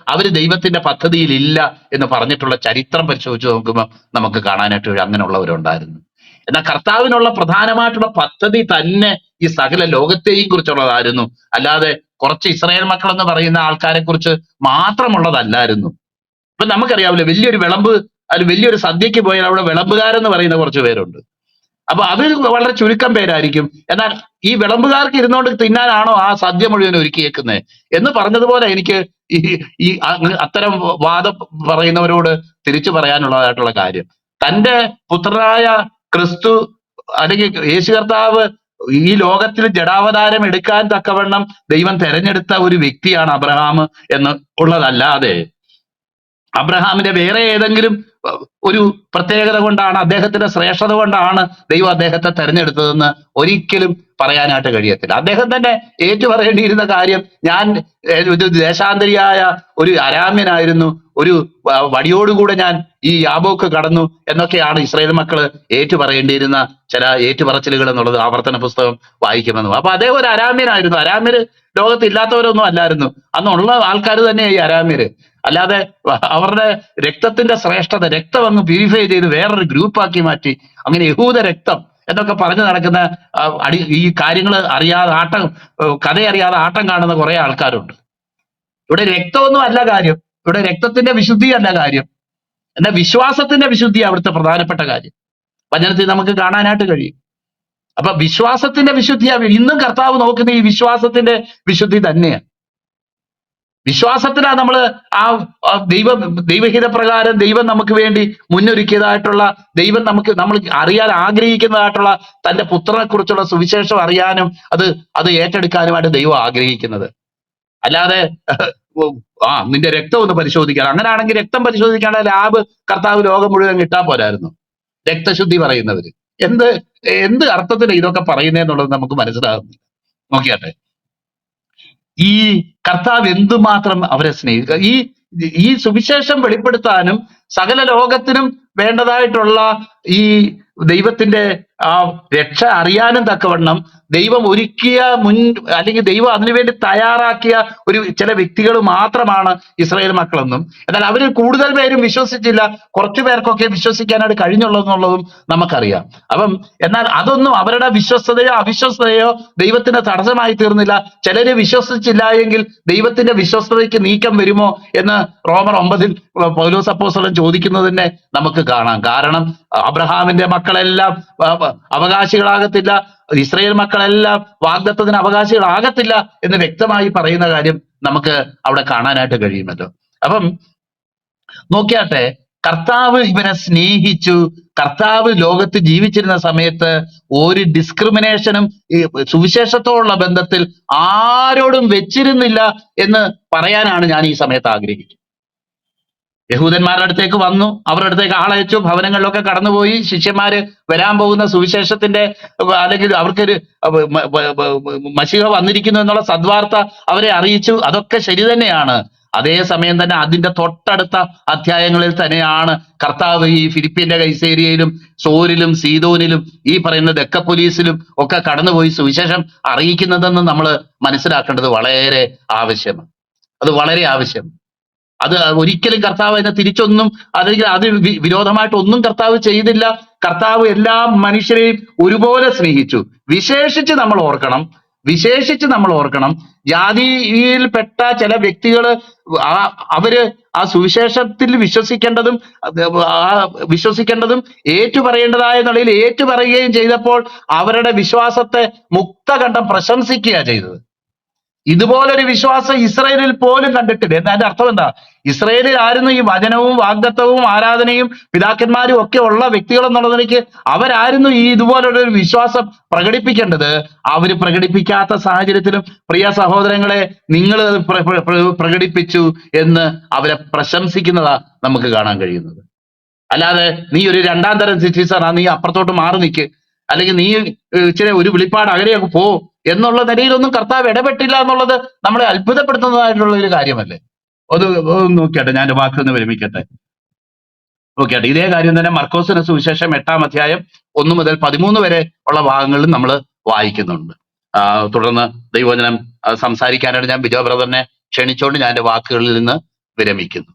അവര് ദൈവത്തിന്റെ പദ്ധതിയിൽ ഇല്ല എന്ന് പറഞ്ഞിട്ടുള്ള ചരിത്രം പരിശോധിച്ച് നോക്കുമ്പോൾ നമുക്ക് കാണാനായിട്ട് അങ്ങനെയുള്ളവരുണ്ടായിരുന്നു. എന്നാൽ കർത്താവിനുള്ള പ്രധാനമായിട്ടുള്ള പദ്ധതി തന്നെ ഈ സകല ലോകത്തെയും കുറിച്ചുള്ളതായിരുന്നു, അല്ലാതെ കുറച്ച് ഇസ്രായേൽ മക്കൾ എന്ന് പറയുന്ന ആൾക്കാരെ കുറിച്ച് മാത്രമുള്ളതല്ലായിരുന്നു. ഇപ്പൊ നമുക്കറിയാവില്ലേ, വലിയൊരു വലിയൊരു സദ്യക്ക് പോയാൽ അവിടെ വിളമ്പുകാരെന്ന് പറയുന്ന കുറച്ച് പേരുണ്ട്. അപ്പൊ അവർ വളരെ ചുരുക്കം പേരായിരിക്കും. എന്നാൽ ഈ വിളമ്പുകാർക്ക് ഇരുന്നോണ്ട് തിന്നാനാണോ ആ സദ്യ മുഴുവൻ ഒരുക്കിയേക്കുന്നത് എന്ന് പറഞ്ഞതുപോലെ എനിക്ക് ഈ അത്തരം വാദം പറയുന്നവരോട് തിരിച്ചു പറയാനുള്ളതായിട്ടുള്ള കാര്യം, തന്റെ പുത്രനായ ക്രിസ്തു അല്ലെങ്കിൽ യേശു കർത്താവ് ഈ ലോകത്തിൽ ജഡാവതാരം എടുക്കാൻ തക്കവണ്ണം ദൈവം തെരഞ്ഞെടുത്ത ഒരു വ്യക്തിയാണ് അബ്രഹാം എന്ന് ഉള്ളതല്ലാതെ അബ്രഹാമിന്റെ വേറെ ഏതെങ്കിലും ഒരു പ്രത്യേകത കൊണ്ടാണ്, അദ്ദേഹത്തിന്റെ ശ്രേഷ്ഠത കൊണ്ടാണ് ദൈവം അദ്ദേഹത്തെ തെരഞ്ഞെടുത്തതെന്ന് ഒരിക്കലും പറയാനായിട്ട് കഴിയത്തില്ല. അദ്ദേഹം തന്നെ ഏറ്റുപറയേണ്ടിയിരുന്ന കാര്യം, ഞാൻ ഒരു ദേശാന്തരിയായ ഒരു അരാമ്യനായിരുന്നു, ഒരു വടിയോടുകൂടെ ഞാൻ ഈ യാബോക്ക് കടന്നു എന്നൊക്കെയാണ് ഇസ്രായേൽ മക്കള് ഏറ്റുപറയേണ്ടിയിരുന്ന ചില ഏറ്റുപറച്ചിലുകൾ എന്നുള്ളത് ആവർത്തന പുസ്തകം വായിക്കുമെന്ന്. അപ്പൊ അദ്ദേഹം ഒരു അരാമ്യനായിരുന്നു. അരാമ്യര് ലോകത്ത് ഇല്ലാത്തവരൊന്നും അല്ലായിരുന്നു, അന്നുള്ള ആൾക്കാർ തന്നെ ഈ അരാമ്യര്. അല്ലാതെ അവരുടെ രക്തത്തിന്റെ ശ്രേഷ്ഠത, രക്തം അങ്ങ് പ്യൂരിഫൈ ചെയ്ത് വേറൊരു ഗ്രൂപ്പാക്കി മാറ്റി അങ്ങനെ യഹൂദ രക്തം എന്നൊക്കെ പറഞ്ഞു നടക്കുന്ന ഈ കാര്യങ്ങൾ അറിയാതെ കഥയറിയാതെ ആട്ടം കാണുന്ന കുറെ ആൾക്കാരുണ്ട്. ഇവിടെ രക്തമൊന്നും അല്ല കാര്യം, ഇവിടെ രക്തത്തിന്റെ വിശുദ്ധി അല്ല കാര്യം, എന്നാൽ വിശ്വാസത്തിന്റെ വിശുദ്ധി അവിടുത്തെ പ്രധാനപ്പെട്ട കാര്യം. വചനത്തിൽ നമുക്ക് കാണാനായിട്ട് കഴിയും. അപ്പൊ വിശ്വാസത്തിന്റെ വിശുദ്ധിയാണ് ഇന്നും കർത്താവ് നോക്കുന്ന, ഈ വിശ്വാസത്തിന്റെ വിശുദ്ധി തന്നെയാണ്. വിശ്വാസത്തിലാണ് നമ്മൾ ആ ദൈവഹിത പ്രകാരം ദൈവം നമുക്ക് വേണ്ടി മുന്നൊരുക്കിയതായിട്ടുള്ള, ദൈവം നമ്മൾ അറിയാൻ ആഗ്രഹിക്കുന്നതായിട്ടുള്ള തന്റെ പുത്രനെ കുറിച്ചുള്ള സുവിശേഷം അറിയാനും അത് ഏറ്റെടുക്കാനുമായിട്ട് ദൈവം ആഗ്രഹിക്കുന്നത്. അല്ലാതെ നിന്റെ രക്തം ഒന്ന് പരിശോധിക്കാൻ, അങ്ങനെയാണെങ്കിൽ രക്തം പരിശോധിക്കാനുള്ള ലാബ് കർത്താവ് ലോകം മുഴുവൻ കിട്ടാൻ പോരായിരുന്നു. രക്തശുദ്ധി പറയുന്നവര് എന്ത് അർത്ഥത്തിലാണ് ഇതൊക്കെ പറയുന്നതെന്നുള്ളത് നമുക്ക് മനസ്സിലാകുന്നില്ല. നോക്കിയാട്ടെ, ഈ കർത്താവ് എന്തുമാത്രം അവരെ സ്നേഹിക്കുക, ഈ സുവിശേഷം വെളിപ്പെടുത്താനും സകല ലോകത്തിനും വേണ്ടതായിട്ടുള്ള ഈ ദൈവത്തിന്റെ ആ രക്ഷ അറിയാനും തക്കവണ്ണം ദൈവം ഒരുക്കിയ അല്ലെങ്കിൽ ദൈവം അതിനുവേണ്ടി തയ്യാറാക്കിയ ചില വ്യക്തികൾ മാത്രമാണ് ഇസ്രായേൽ മക്കളെന്നും, എന്നാൽ അവരിൽ കൂടുതൽ പേരും വിശ്വസിച്ചില്ല, കുറച്ചു പേർക്കൊക്കെ വിശ്വസിക്കാനായിട്ട് കഴിഞ്ഞുള്ളൂ എന്നുള്ളതും നമുക്കറിയാം. എന്നാൽ അതൊന്നും അവരുടെ വിശ്വസ്തതയോ അവിശ്വസ്തതയോ ദൈവത്തിന് തടസ്സമായി തീർന്നില്ല. ചിലര് വിശ്വസിച്ചില്ല എങ്കിൽ ദൈവത്തിന്റെ വിശ്വസ്തതയ്ക്ക് നീക്കം വരുമോ എന്ന് റോമർ 9 പൗലോസ് അപ്പോസ്തലൻ ചോദിക്കുന്നതിനെ നമുക്ക് കാണാം. കാരണം അബ്രഹാമിന്റെ മക്കളെല്ലാം അവകാശികളാകത്തില്ല, ഇസ്രായേൽ മക്കളെല്ലാം വാഗ്ദത്തത്തിന് അവകാശികളാകത്തില്ല എന്ന് വ്യക്തമായി പറയുന്ന കാര്യം നമുക്ക് അവിടെ കാണാനായിട്ട് കഴിയുമല്ലോ. നോക്കിയാട്ടെ, കർത്താവ് ഇവരെ സ്നേഹിച്ചു. കർത്താവ് ലോകത്ത് ജീവിച്ചിരുന്ന സമയത്ത് ഒരു ഡിസ്ക്രിമിനേഷനും ഈ സുവിശേഷത്തോടുള്ള ബന്ധത്തിൽ ആരോടും വെച്ചിരുന്നില്ല എന്ന് പറയാനാണ് ഞാൻ ഈ സമയത്ത് ആഗ്രഹിക്കുന്നത്. യഹൂദന്മാരുടെ അടുത്തേക്ക് വന്നു, അവരുടെ അടുത്തേക്ക് ആളയച്ചു, ഭവനങ്ങളിലൊക്കെ കടന്നുപോയി, ശിഷ്യന്മാര് വരാൻ പോകുന്ന സുവിശേഷത്തിന്റെ അല്ലെങ്കിൽ അവർക്കൊരു മശീഹ വന്നിരിക്കുന്നു എന്നുള്ള സദ്വാർത്ത അവരെ അറിയിച്ചു. അതൊക്കെ ശരി തന്നെയാണ്. അതേസമയം തന്നെ അതിന്റെ തൊട്ടടുത്ത അധ്യായങ്ങളിൽ തന്നെയാണ് കർത്താവ് ഈ ഫിലിപ്പിന്റെ കൈസേരിയയിലും സോരിലും സീദോനിലും ഈ പറയുന്ന ദെക്കപ്പൊലീസിലും ഒക്കെ കടന്നുപോയി സുവിശേഷം അറിയിക്കുന്നതെന്ന് നമ്മൾ മനസ്സിലാക്കേണ്ടത് വളരെ ആവശ്യമാണ്. അത് വളരെ ആവശ്യം. അത് ഒരിക്കലും കർത്താവ് അതിനെ തിരിച്ചൊന്നും അല്ലെങ്കിൽ അത് വിരോധമായിട്ട് ഒന്നും കർത്താവ് ചെയ്തില്ല. കർത്താവ് എല്ലാ മനുഷ്യരെയും ഒരുപോലെ സ്നേഹിച്ചു. വിശേഷിച്ച് നമ്മൾ ഓർക്കണം, ജാതിയിൽപ്പെട്ട ചില വ്യക്തികള് അവര് ആ സുവിശേഷത്തിൽ വിശ്വസിക്കേണ്ടതും ഏറ്റുപറയേണ്ടതായ നിലയിൽ ഏറ്റുപറയുകയും ചെയ്തപ്പോൾ അവരുടെ വിശ്വാസത്തെ മുക്തകണ്ഠം പ്രശംസിക്കുകയാണ് ചെയ്തത്. ഇതുപോലൊരു വിശ്വാസം ഇസ്രായേലിൽ പോലും കണ്ടിട്ടില്ല. അതിന്റെ അർത്ഥം എന്താ? ഇസ്രായേലിൽ ആയിരുന്നു ഈ വചനവും വാഗ്ദത്തവും ആരാധനയും പിതാക്കന്മാരും ഒക്കെ ഉള്ള വ്യക്തികൾ എന്നുള്ള നിലയ്ക്ക് അവരായിരുന്നു ഈ ഇതുപോലൊരു വിശ്വാസം പ്രകടിപ്പിക്കേണ്ടത്. അവര് പ്രകടിപ്പിക്കാത്ത സാഹചര്യത്തിലും പ്രിയ സഹോദരങ്ങളെ നിങ്ങൾ പ്രകടിപ്പിച്ചു എന്ന് അവരെ പ്രശംസിക്കുന്നതാ നമുക്ക് കാണാൻ കഴിയുന്നത്. അല്ലാതെ നീ ഒരു രണ്ടാം തരം സിറ്റിസണാ, നീ അപ്പുറത്തോട്ട് മാറി നിൽക്ക്, അല്ലെങ്കിൽ നീ ഇച്ചിരി ഒരു വെളിപ്പാട് അകലെയൊക്കെ പോ എന്നുള്ള നിലയിലൊന്നും കർത്താവ് ഇടപെട്ടില്ല എന്നുള്ളത് നമ്മളെ അത്ഭുതപ്പെടുത്തുന്നതായിട്ടുള്ള ഒരു കാര്യമല്ലേ. അത് നോക്കിയാട്ടെ, ഞാൻ വാക്കൊന്ന് വിരമിക്കട്ടെ. നോക്കിയാട്ടെ, ഇതേ കാര്യം തന്നെ മർക്കോസിന് സുവിശേഷം 8-ാം അധ്യായം 1 മുതൽ 13 വരെ ഉള്ള ഭാഗങ്ങളിൽ നമ്മൾ വായിക്കുന്നുണ്ട്. തുടർന്ന് ദൈവവചനം സംസാരിക്കാനായിട്ട് ഞാൻ ബിജോ ബ്രദറിനെ ക്ഷണിച്ചുകൊണ്ട് ഞാൻ എന്റെ വാക്കുകളിൽ നിന്ന് വിരമിക്കുന്നു.